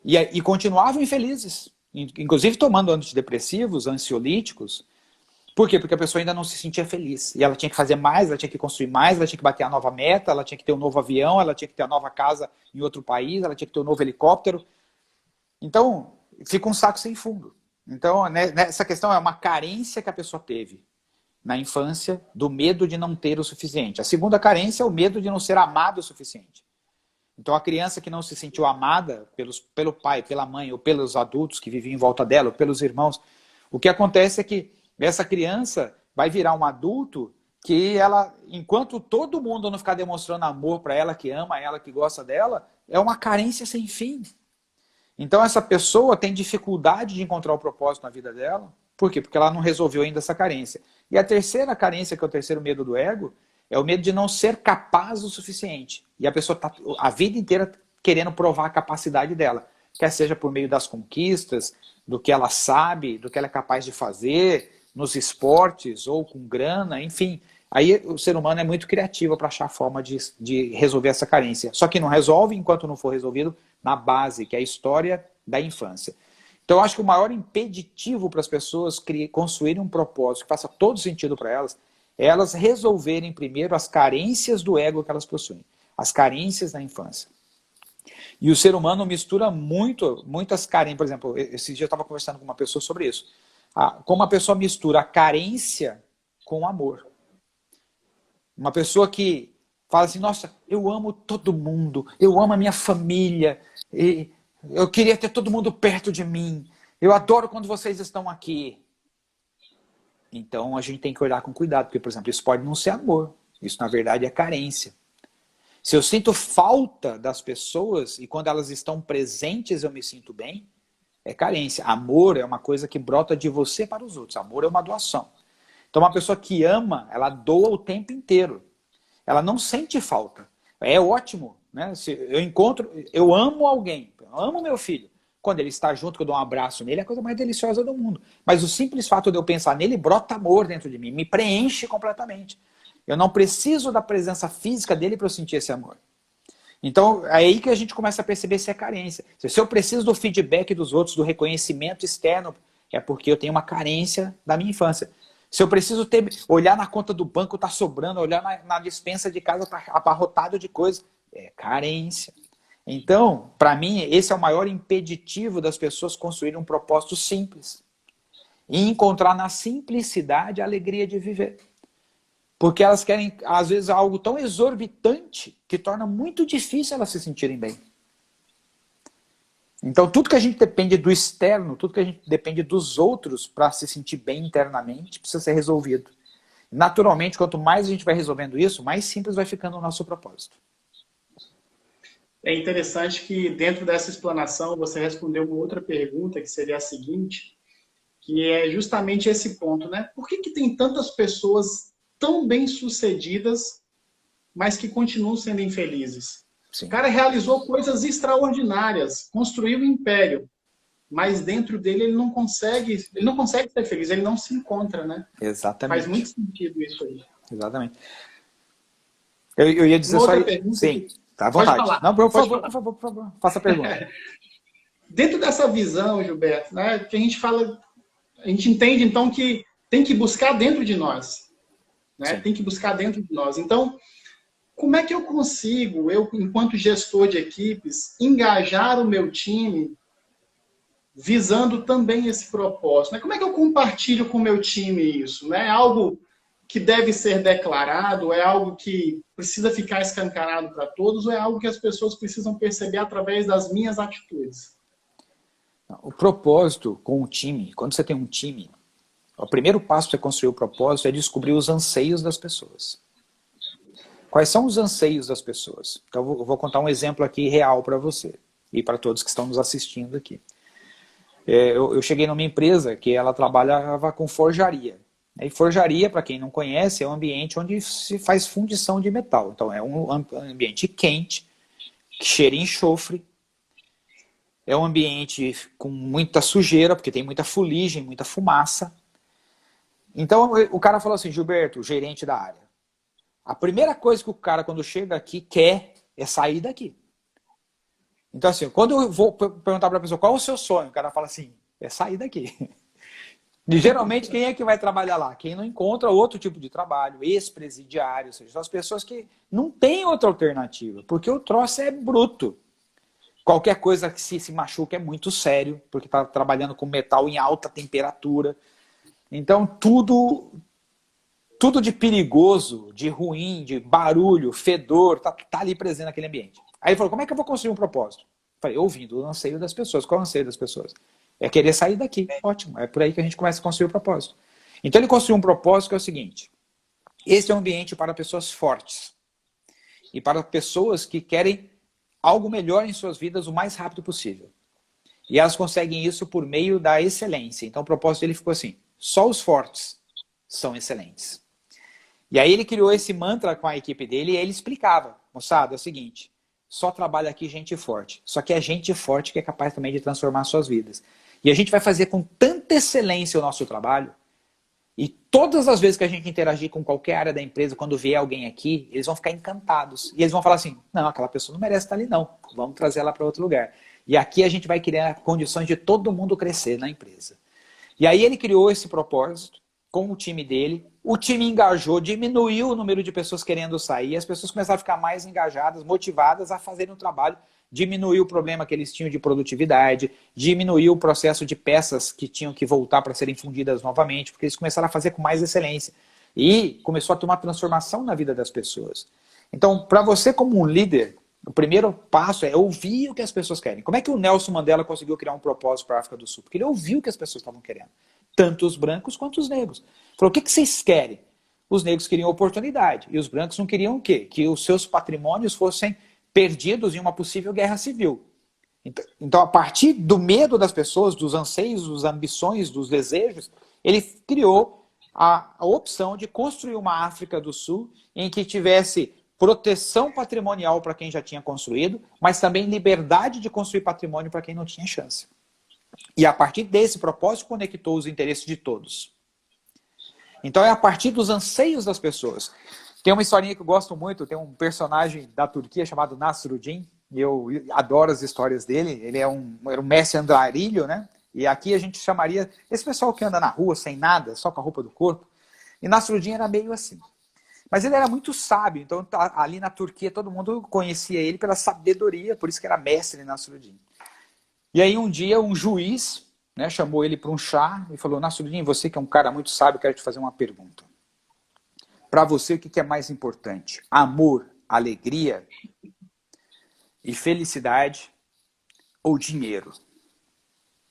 S2: E continuavam infelizes, inclusive tomando antidepressivos, ansiolíticos. Por quê? Porque a pessoa ainda não se sentia feliz. E ela tinha que fazer mais, ela tinha que construir mais, ela tinha que bater a nova meta, ela tinha que ter um novo avião, ela tinha que ter a nova casa em outro país, ela tinha que ter um novo helicóptero. Então, fica um saco sem fundo. Então, essa questão é uma carência que a pessoa teve na infância do medo de não ter o suficiente. A segunda carência é o medo de não ser amado o suficiente. Então, a criança que não se sentiu amada pelo pai, pela mãe, ou pelos adultos que viviam em volta dela, ou pelos irmãos, o que acontece é que essa criança vai virar um adulto que ela, enquanto todo mundo não ficar demonstrando amor para ela, que ama ela, que gosta dela, é uma carência sem fim. Então, essa pessoa tem dificuldade de encontrar o propósito na vida dela. Por quê? Porque ela não resolveu ainda essa carência. E a terceira carência, que é o terceiro medo do ego, é o medo de não ser capaz o suficiente. E a pessoa está a vida inteira querendo provar a capacidade dela. Quer seja por meio das conquistas, do que ela sabe, do que ela é capaz de fazer, nos esportes ou com grana, enfim. Aí o ser humano é muito criativo para achar a forma de resolver essa carência. Só que não resolve enquanto não for resolvido na base, que é a história da infância. Então eu acho que o maior impeditivo para as pessoas construírem um propósito que faça todo sentido para elas, é elas resolverem primeiro as carências do ego que elas possuem. As carências da infância. E o ser humano mistura muitas carências. Por exemplo, esse dia eu estava conversando com uma pessoa sobre isso. Como a pessoa mistura a carência com o amor. Uma pessoa que fala assim, nossa, eu amo todo mundo, eu amo a minha família, e eu queria ter todo mundo perto de mim, eu adoro quando vocês estão aqui. Então a gente tem que olhar com cuidado, porque, por exemplo, isso pode não ser amor, isso na verdade é carência. Se eu sinto falta das pessoas e quando elas estão presentes eu me sinto bem, é carência. Amor é uma coisa que brota de você para os outros, amor é uma doação. Então uma pessoa que ama, ela doa o tempo inteiro. Ela não sente falta. É ótimo, né? Se eu amo alguém, eu amo meu filho. Quando ele está junto, que eu dou um abraço nele, é a coisa mais deliciosa do mundo. Mas o simples fato de eu pensar nele brota amor dentro de mim, me preenche completamente. Eu não preciso da presença física dele para eu sentir esse amor. Então, é aí que a gente começa a perceber se é carência. Se eu preciso do feedback dos outros, do reconhecimento externo, é porque eu tenho uma carência da minha infância. Se eu preciso olhar na conta do banco, tá sobrando, olhar na despensa de casa, tá abarrotado de coisas, é carência. Então, para mim, esse é o maior impeditivo das pessoas construírem um propósito simples. E encontrar na simplicidade a alegria de viver. Porque elas querem, às vezes, algo tão exorbitante que torna muito difícil elas se sentirem bem. Então, tudo que a gente depende do externo, tudo que a gente depende dos outros para se sentir bem internamente, precisa ser resolvido. Naturalmente, quanto mais a gente vai resolvendo isso, mais simples vai ficando o nosso propósito.
S1: É interessante que dentro dessa explanação você respondeu uma outra pergunta, que seria a seguinte, que é justamente esse ponto, né? Por que tem tantas pessoas tão bem-sucedidas, mas que continuam sendo infelizes? Sim. O cara realizou coisas extraordinárias, construiu um império, mas dentro dele ele não consegue ser feliz, ele não se encontra, né?
S2: Exatamente.
S1: Faz muito sentido isso aí.
S2: Exatamente. Eu ia dizer só...
S1: Pergunta.
S2: Sim, tá à vontade.
S1: Falar.
S2: Não, por favor, faça a pergunta.
S1: Dentro dessa visão, Gilberto, né, que a gente entende então que tem que buscar dentro de nós. Né? Tem que buscar dentro de nós. Então, como é que eu consigo, enquanto gestor de equipes, engajar o meu time visando também esse propósito, né? Como é que eu compartilho com o meu time isso, né? É algo que deve ser declarado, é algo que precisa ficar escancarado para todos, ou é algo que as pessoas precisam perceber através das minhas atitudes?
S2: O propósito com o time, quando você tem um time, o primeiro passo para você construir o propósito é descobrir os anseios das pessoas. Quais são os anseios das pessoas? Então, eu vou contar um exemplo aqui real para você e para todos que estão nos assistindo aqui. Eu cheguei numa empresa que ela trabalhava com forjaria. E forjaria, para quem não conhece, é um ambiente onde se faz fundição de metal. Então, é um ambiente quente, que cheira enxofre. É um ambiente com muita sujeira, porque tem muita fuligem, muita fumaça. Então, o cara falou assim, Gilberto, o gerente da área, a primeira coisa que o cara, quando chega aqui, quer é sair daqui. Então, assim, quando eu vou perguntar para a pessoa qual é o seu sonho, o cara fala assim, é sair daqui. E geralmente, quem é que vai trabalhar lá? Quem não encontra outro tipo de trabalho, ex-presidiário, ou seja, são as pessoas que não têm outra alternativa, porque o troço é bruto. Qualquer coisa que se machuca é muito sério, porque está trabalhando com metal em alta temperatura. Então, tudo de perigoso, de ruim, de barulho, fedor, tá ali presente naquele ambiente. Aí ele falou, como é que eu vou construir um propósito? Eu falei, ouvindo o anseio das pessoas. Qual é o anseio das pessoas? É querer sair daqui. Ótimo, é por aí que a gente começa a construir o propósito. Então ele construiu um propósito que é o seguinte, esse é um ambiente para pessoas fortes e para pessoas que querem algo melhor em suas vidas o mais rápido possível. E elas conseguem isso por meio da excelência. Então o propósito dele ficou assim, só os fortes são excelentes. E aí ele criou esse mantra com a equipe dele e ele explicava, moçada, é o seguinte, só trabalha aqui gente forte. Só que é gente forte que é capaz também de transformar suas vidas. E a gente vai fazer com tanta excelência o nosso trabalho, e todas as vezes que a gente interagir com qualquer área da empresa, quando vier alguém aqui, eles vão ficar encantados. E eles vão falar assim, não, aquela pessoa não merece estar ali não, vamos trazer ela para outro lugar. E aqui a gente vai criar condições de todo mundo crescer na empresa. E aí ele criou esse propósito com o time dele, o time engajou, diminuiu o número de pessoas querendo sair, as pessoas começaram a ficar mais engajadas, motivadas a fazerem o trabalho, diminuiu o problema que eles tinham de produtividade, diminuiu o processo de peças que tinham que voltar para serem fundidas novamente, porque eles começaram a fazer com mais excelência. E começou a ter uma transformação na vida das pessoas. Então, para você como um líder, o primeiro passo é ouvir o que as pessoas querem. Como é que o Nelson Mandela conseguiu criar um propósito para a África do Sul? Porque ele ouviu o que as pessoas estavam querendo. Tanto os brancos quanto os negros. Falou, o que vocês querem? Os negros queriam oportunidade. E os brancos não queriam o quê? Que os seus patrimônios fossem perdidos em uma possível guerra civil. Então, a partir do medo das pessoas, dos anseios, das ambições, dos desejos, ele criou a opção de construir uma África do Sul em que tivesse proteção patrimonial para quem já tinha construído, mas também liberdade de construir patrimônio para quem não tinha chance. E a partir desse propósito conectou os interesses de todos. Então é a partir dos anseios das pessoas. Tem uma historinha que eu gosto muito, tem um personagem da Turquia chamado Nasruddin, e eu adoro as histórias dele, ele era um mestre andarilho, né? E aqui a gente chamaria esse pessoal que anda na rua sem nada, só com a roupa do corpo. E Nasruddin era meio assim. Mas ele era muito sábio, então ali na Turquia todo mundo conhecia ele pela sabedoria, por isso que era mestre Nasruddin. E aí um dia um juiz, né, chamou ele para um chá e falou, Nasruddin, você que é um cara muito sábio, quero te fazer uma pergunta. Para você, o que é mais importante? Amor, alegria e felicidade ou dinheiro?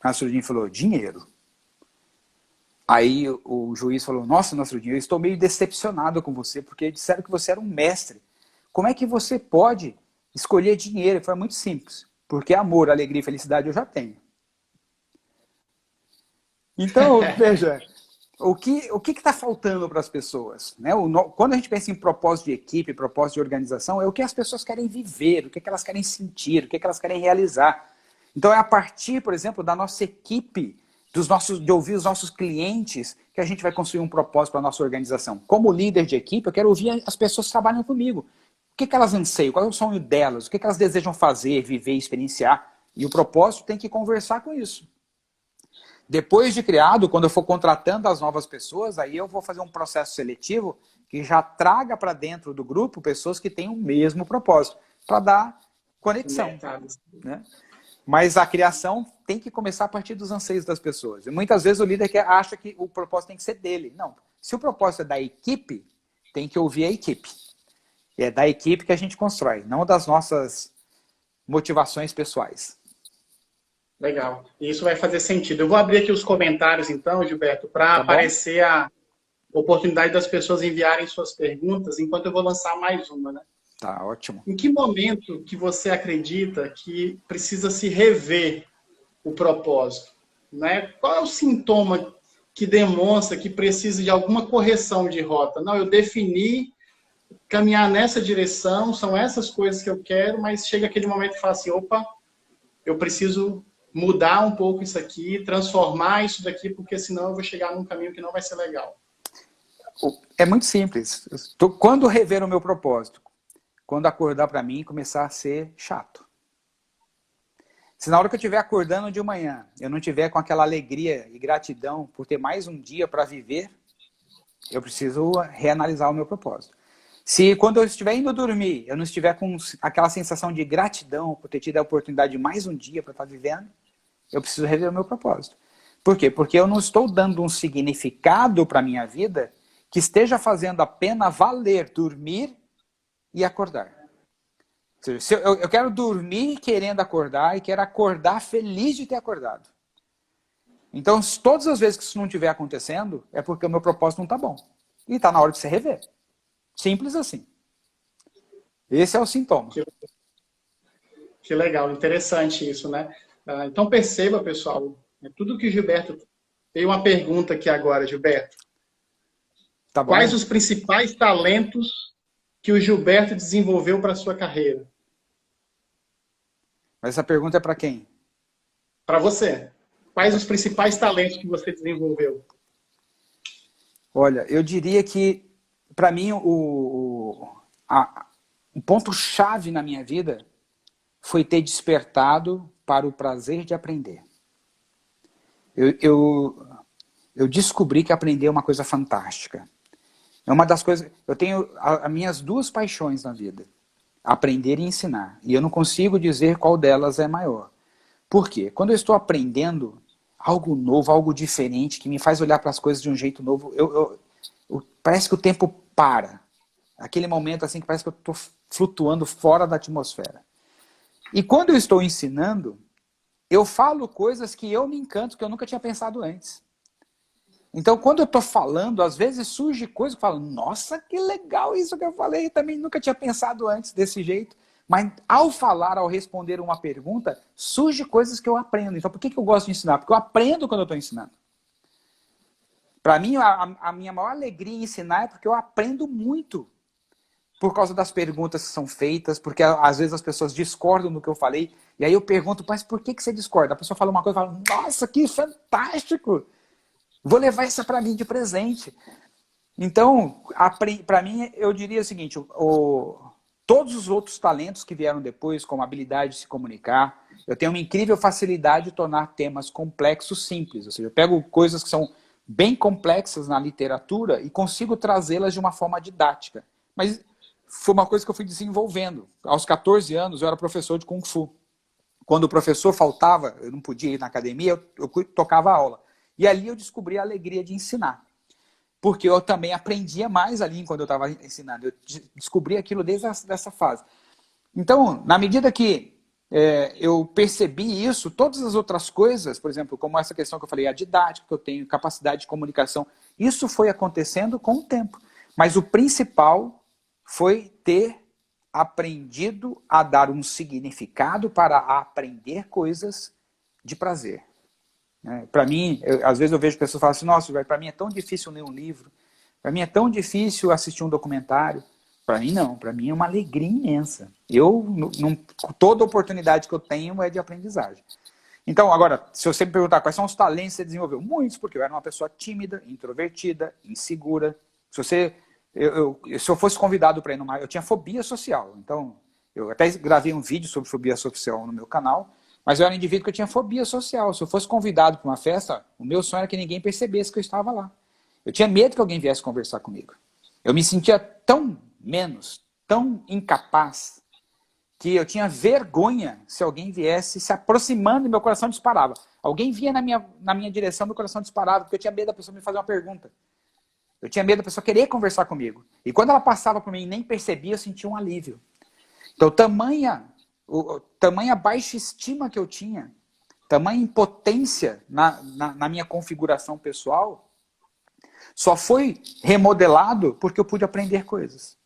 S2: Nasruddin falou, dinheiro. Aí o juiz falou, nossa, Nasruddin, eu estou meio decepcionado com você, porque disseram que você era um mestre. Como é que você pode escolher dinheiro? Ele falou, muito simples, porque amor, alegria e felicidade eu já tenho. Então, veja, o que está faltando para as pessoas? Né? Quando a gente pensa em propósito de equipe, propósito de organização, é o que as pessoas querem viver, o que elas querem sentir, o que elas querem realizar. Então é a partir, por exemplo, da nossa equipe, de ouvir os nossos clientes, que a gente vai construir um propósito para a nossa organização. Como líder de equipe, eu quero ouvir as pessoas que trabalham comigo. O que elas anseiam? Qual é o sonho delas? O que elas desejam fazer, viver, experienciar? E o propósito tem que conversar com isso. Depois de criado, quando eu for contratando as novas pessoas, aí eu vou fazer um processo seletivo que já traga para dentro do grupo pessoas que têm o mesmo propósito, para dar conexão. Né? Mas a criação tem que começar a partir dos anseios das pessoas. E muitas vezes o líder acha que o propósito tem que ser dele. Não. Se o propósito é da equipe, tem que ouvir a equipe. E é da equipe que a gente constrói, não das nossas motivações pessoais.
S1: Legal. Isso vai fazer sentido. Eu vou abrir aqui os comentários, então, Gilberto, para aparecer a oportunidade das pessoas enviarem suas perguntas, enquanto eu vou lançar mais uma, né?
S2: Tá, ótimo.
S1: Em que momento que você acredita que precisa se rever o propósito? Né? Qual é o sintoma que demonstra que precisa de alguma correção de rota? Não, eu defini caminhar nessa direção, são essas coisas que eu quero, mas chega aquele momento que fala assim, opa, eu preciso mudar um pouco isso aqui, transformar isso daqui, porque senão eu vou chegar num caminho que não vai ser legal.
S2: É muito simples. Quando rever o meu propósito? Quando acordar para mim e começar a ser chato. Se na hora que eu estiver acordando de manhã, eu não estiver com aquela alegria e gratidão por ter mais um dia para viver, eu preciso reanalisar o meu propósito. Se quando eu estiver indo dormir, eu não estiver com aquela sensação de gratidão por ter tido a oportunidade de mais um dia para estar vivendo, eu preciso rever o meu propósito. Por quê? Porque eu não estou dando um significado para a minha vida que esteja fazendo a pena valer dormir e acordar. Ou seja, se eu quero dormir querendo acordar e quero acordar feliz de ter acordado. Então, todas as vezes que isso não estiver acontecendo, é porque o meu propósito não está bom. E está na hora de se rever. Simples assim. Esse é o sintoma.
S1: Que legal, interessante isso, né? Então perceba, pessoal, tudo que o Gilberto... Tem uma pergunta aqui agora, Gilberto.
S2: Tá bom?
S1: Quais os principais talentos que o Gilberto desenvolveu para a sua carreira?
S2: Mas essa pergunta é para quem?
S1: Para você. Quais os principais talentos que você desenvolveu?
S2: Olha, eu diria que, para mim, o ponto-chave na minha vida foi ter despertado para o prazer de aprender. Eu descobri que aprender é uma coisa fantástica. É uma das coisas... Eu tenho as minhas duas paixões na vida. Aprender e ensinar. E eu não consigo dizer qual delas é maior. Por quê? Quando eu estou aprendendo algo novo, algo diferente, que me faz olhar para as coisas de um jeito novo, parece que o tempo para. Aquele momento assim que parece que eu estou flutuando fora da atmosfera. E quando eu estou ensinando, eu falo coisas que eu me encanto, que eu nunca tinha pensado antes. Então, quando eu estou falando, às vezes surge coisa que eu falo, nossa, que legal isso que eu falei, eu também nunca tinha pensado antes desse jeito. Mas ao falar, ao responder uma pergunta, surge coisas que eu aprendo. Então, por que eu gosto de ensinar? Porque eu aprendo quando eu estou ensinando. Para mim, a minha maior alegria em ensinar é porque eu aprendo muito. Por causa das perguntas que são feitas, porque às vezes as pessoas discordam do que eu falei, e aí eu pergunto, mas por que você discorda? A pessoa fala uma coisa e fala, nossa, que fantástico! Vou levar isso para mim de presente. Então, para mim, eu diria o seguinte, todos os outros talentos que vieram depois, como a habilidade de se comunicar, eu tenho uma incrível facilidade de tornar temas complexos simples. Ou seja, eu pego coisas que são bem complexas na literatura e consigo trazê-las de uma forma didática. Mas foi uma coisa que eu fui desenvolvendo. Aos 14 anos, eu era professor de Kung Fu. Quando o professor faltava, eu não podia ir na academia, eu tocava aula. E ali eu descobri a alegria de ensinar. Porque eu também aprendia mais ali quando eu estava ensinando. Eu descobri aquilo desde essa fase. Então, na medida que eu percebi isso, todas as outras coisas, por exemplo, como essa questão que eu falei, a didática que eu tenho, capacidade de comunicação, isso foi acontecendo com o tempo. Mas o principal foi ter aprendido a dar um significado para aprender coisas de prazer. Para mim, às vezes eu vejo pessoas falando assim, nossa, para mim é tão difícil ler um livro, para mim é tão difícil assistir um documentário. Para mim não, para mim é uma alegria imensa. Toda oportunidade que eu tenho é de aprendizagem. Então, agora, se você me perguntar quais são os talentos que você desenvolveu, muitos, porque eu era uma pessoa tímida, introvertida, insegura. Se eu fosse convidado para ir numa... Eu tinha fobia social, então eu até gravei um vídeo sobre fobia social no meu canal, mas eu era um indivíduo que eu tinha fobia social. Se eu fosse convidado para uma festa, o meu sonho era que ninguém percebesse que eu estava lá. Eu tinha medo que alguém viesse conversar comigo. Eu me sentia tão menos, tão incapaz, que eu tinha vergonha se alguém viesse se aproximando e meu coração disparava. Alguém vinha na minha direção, meu coração disparava, porque eu tinha medo da pessoa me fazer uma pergunta. Eu tinha medo da pessoa querer conversar comigo. E quando ela passava por mim e nem percebia, eu sentia um alívio. Então, tamanha baixa estima que eu tinha, tamanha impotência na minha configuração pessoal, só foi remodelado porque eu pude aprender coisas.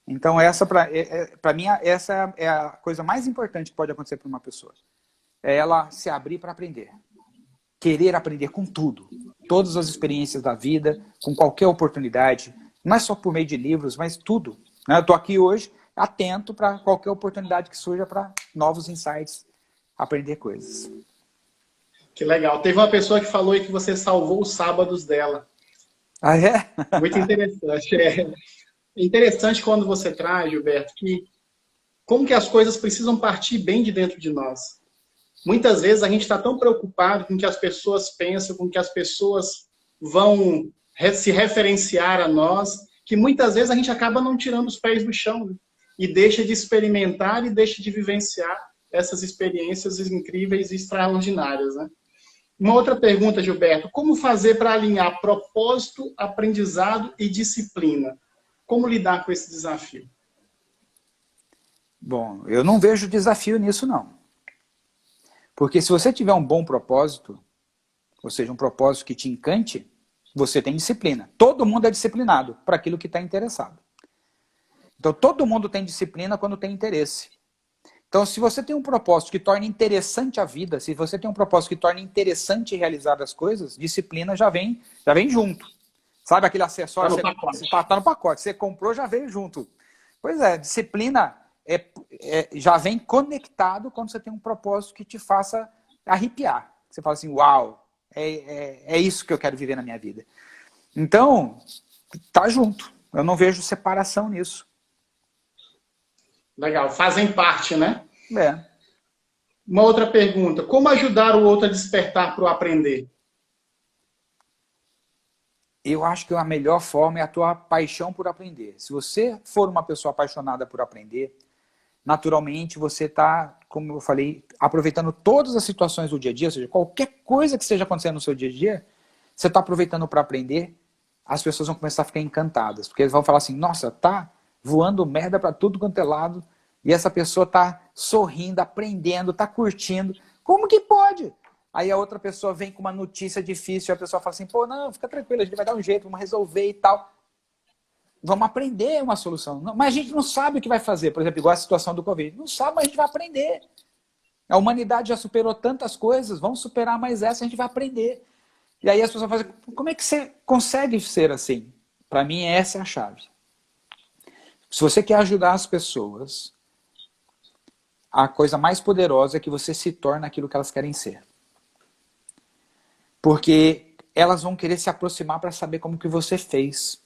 S2: Então, para mim, essa é a coisa mais importante que pode acontecer para uma pessoa. É ela se abrir para aprender. Querer aprender com tudo. Todas as experiências da vida, com qualquer oportunidade. Não é só por meio de livros, mas tudo. Eu estou aqui hoje atento para qualquer oportunidade que surja para novos insights, aprender coisas.
S1: Que legal. Teve uma pessoa que falou aí que você salvou os sábados dela.
S2: Ah, é?
S1: Muito interessante. É interessante quando você traz, Gilberto, que como que as coisas precisam partir bem de dentro de nós. Muitas vezes a gente está tão preocupado com o que as pessoas pensam, com o que as pessoas vão se referenciar a nós, que muitas vezes a gente acaba não tirando os pés do chão, né? E deixa de experimentar e deixa de vivenciar essas experiências incríveis e extraordinárias, né? Uma outra pergunta, Gilberto. Como fazer para alinhar propósito, aprendizado e disciplina? Como lidar com esse desafio?
S2: Bom, eu não vejo desafio nisso, não. Porque se você tiver um bom propósito, ou seja, um propósito que te encante, você tem disciplina. Todo mundo é disciplinado para aquilo que está interessado. Então, todo mundo tem disciplina quando tem interesse. Então, se você tem um propósito que torne interessante a vida, se você tem um propósito que torne interessante realizar as coisas, disciplina já vem junto. Sabe aquele acessório? Tá no pacote. Você comprou, já veio junto. Pois é, disciplina já vem conectado quando você tem um propósito que te faça arrepiar. Você fala assim, uau, é isso que eu quero viver na minha vida. Então, tá junto. Eu não vejo separação nisso.
S1: Legal, fazem parte, né?
S2: É.
S1: Uma outra pergunta, como ajudar o outro a despertar para o aprender?
S2: Eu acho que a melhor forma é a tua paixão por aprender. Se você for uma pessoa apaixonada por aprender, naturalmente você está, como eu falei, aproveitando todas as situações do dia a dia, ou seja, qualquer coisa que esteja acontecendo no seu dia a dia, você está aproveitando para aprender, as pessoas vão começar a ficar encantadas, porque eles vão falar assim, nossa, tá voando merda para tudo quanto é lado, e essa pessoa tá sorrindo, aprendendo, tá curtindo, como que pode? Aí a outra pessoa vem com uma notícia difícil, e a pessoa fala assim, pô, não, fica tranquilo, a gente vai dar um jeito, vamos resolver e tal. Vamos aprender uma solução. Mas a gente não sabe o que vai fazer. Por exemplo, igual a situação do Covid. Não sabe, mas a gente vai aprender. A humanidade já superou tantas coisas, vamos superar mais essa, a gente vai aprender. E aí as pessoas falam, como é que você consegue ser assim? Para mim, essa é a chave. Se você quer ajudar as pessoas, a coisa mais poderosa é que você se torne aquilo que elas querem ser. Porque elas vão querer se aproximar para saber como que você fez,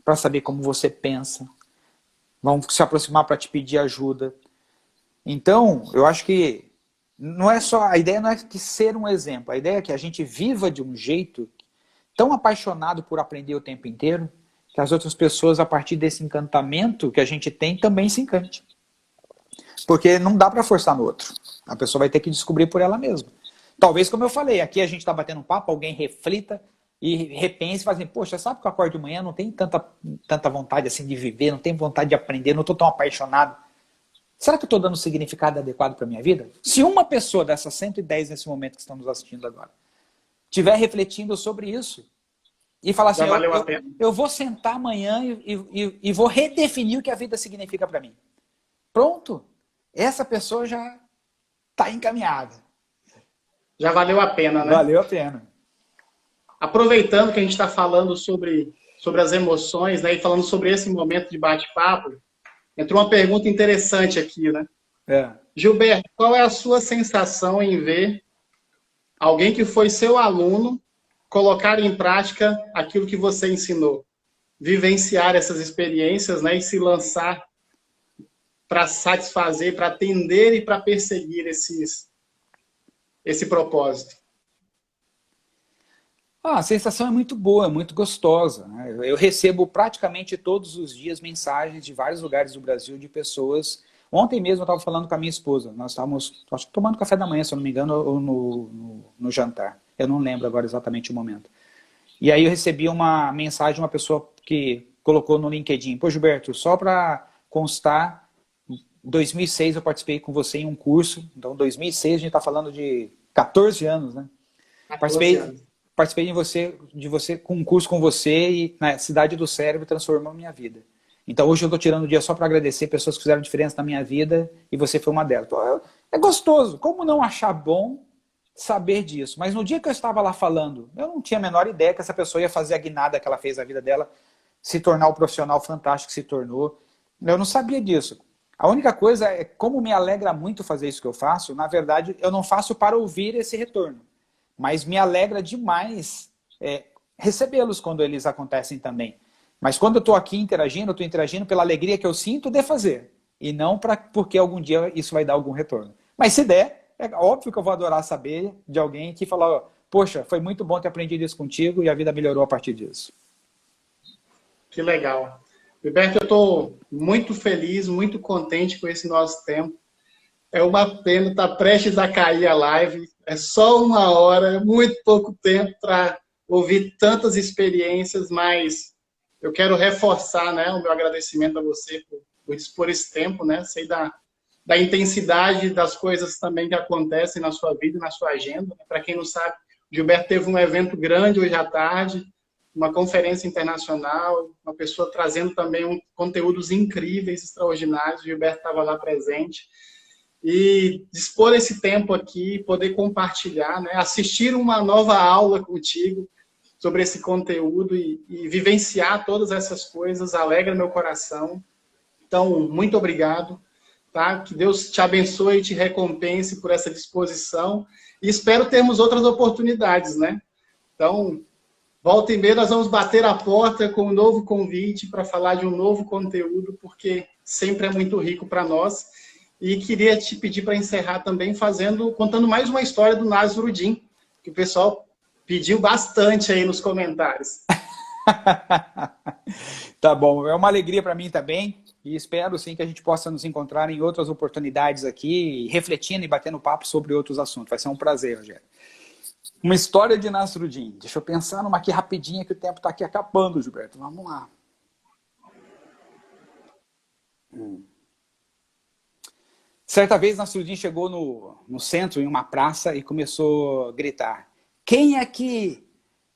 S2: para saber como você pensa, vão se aproximar para te pedir ajuda. Então, eu acho que não é só, a ideia não é que ser um exemplo, a ideia é que a gente viva de um jeito tão apaixonado por aprender o tempo inteiro, que as outras pessoas, a partir desse encantamento que a gente tem, também se encante. Porque não dá para forçar no outro. A pessoa vai ter que descobrir por ela mesma. Talvez, como eu falei, aqui a gente está batendo um papo, alguém reflita e repense e fala assim, poxa, sabe que eu acordo de manhã, não tenho tanta vontade assim de viver, não tenho vontade de aprender, não estou tão apaixonado. Será que eu estou dando o significado adequado para a minha vida? Se uma pessoa dessas 110 nesse momento que estão nos assistindo agora, estiver refletindo sobre isso e falar assim, eu vou sentar amanhã e vou redefinir o que a vida significa para mim. Pronto, essa pessoa já está encaminhada.
S1: Já valeu a pena, né?
S2: Valeu a pena.
S1: Aproveitando que a gente está falando sobre as emoções, né, e falando sobre esse momento de bate-papo, entrou uma pergunta interessante aqui, né? Gilberto, qual é a sua sensação em ver alguém que foi seu aluno colocar em prática aquilo que você ensinou? Vivenciar essas experiências, né, e se lançar para satisfazer, para atender e para perseguir esse propósito?
S2: A sensação é muito boa, é muito gostosa, né? Eu recebo praticamente todos os dias mensagens de vários lugares do Brasil de pessoas Ontem mesmo eu estava falando com a minha esposa. Nós estávamos, acho que tomando café da manhã, se eu não me engano, ou no jantar. Eu não lembro agora exatamente o momento. E aí eu recebi uma mensagem de uma pessoa que colocou no LinkedIn. Pô, Gilberto, só para constar, em 2006 eu participei com você em um curso. Então, 2006 a gente está falando de 14 anos, né?
S1: 14 anos.
S2: Participei de você com um curso com você e na Cidade do Cérebro transformou a minha vida. Então hoje eu estou tirando o dia só para agradecer pessoas que fizeram diferença na minha vida e você foi uma delas. É gostoso. Como não achar bom saber disso? Mas no dia que eu estava lá falando, eu não tinha a menor ideia que essa pessoa ia fazer a guinada que ela fez na vida dela, se tornar o profissional fantástico que se tornou. Eu não sabia disso. A única coisa é como me alegra muito fazer isso que eu faço. Na verdade, eu não faço para ouvir esse retorno. Mas me alegra demais recebê-los quando eles acontecem também. Mas quando eu estou aqui interagindo, eu estou interagindo pela alegria que eu sinto de fazer. E não porque algum dia isso vai dar algum retorno. Mas se der, é óbvio que eu vou adorar saber de alguém que falou, poxa, foi muito bom ter aprendido isso contigo e a vida melhorou a partir disso.
S1: Que legal. Gilberto, eu estou muito feliz, muito contente com esse nosso tempo. É uma pena estar prestes a cair a live. É só 1 hora, é muito pouco tempo para ouvir tantas experiências, mas eu quero reforçar, né, o meu agradecimento a você por dispor esse tempo, né? Sei da intensidade das coisas também que acontecem na sua vida, na sua agenda. Para quem não sabe, o Gilberto teve um evento grande hoje à tarde, uma conferência internacional, uma pessoa trazendo também conteúdos incríveis, extraordinários. O Gilberto estava lá presente. E dispor esse tempo aqui, poder compartilhar, né? Assistir uma nova aula contigo sobre esse conteúdo e vivenciar todas essas coisas, alegra meu coração. Então, muito obrigado, tá? Que Deus te abençoe e te recompense por essa disposição e espero termos outras oportunidades, né? Então, volta e meia nós vamos bater a porta com um novo convite para falar de um novo conteúdo, porque sempre é muito rico para nós. E queria te pedir para encerrar também contando mais uma história do Nasruddin, que o pessoal pediu bastante aí nos comentários.
S2: Tá bom, é uma alegria para mim também e espero sim que a gente possa nos encontrar em outras oportunidades aqui, refletindo e batendo papo sobre outros assuntos. Vai ser um prazer, Rogério. Uma história de Nasruddin. Deixa eu pensar numa aqui rapidinha que o tempo está aqui acabando, Gilberto. Vamos lá. Certa vez, Nasruddin chegou no centro, em uma praça, e começou a gritar: quem aqui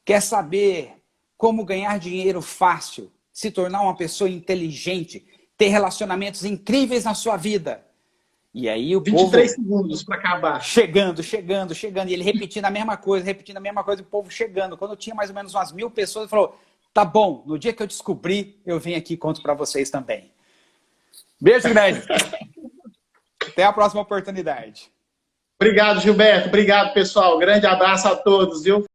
S2: quer saber como ganhar dinheiro fácil, se tornar uma pessoa inteligente, ter relacionamentos incríveis na sua vida? E aí o
S1: 23 segundos para acabar.
S2: Chegando. E ele repetindo a mesma coisa, e o povo chegando. Quando tinha mais ou menos umas 1000 pessoas, ele falou: tá bom, no dia que eu descobrir, eu venho aqui e conto para vocês também. Beijo grande. Até a próxima oportunidade.
S1: Obrigado, Gilberto. Obrigado, pessoal. Grande abraço a todos, viu?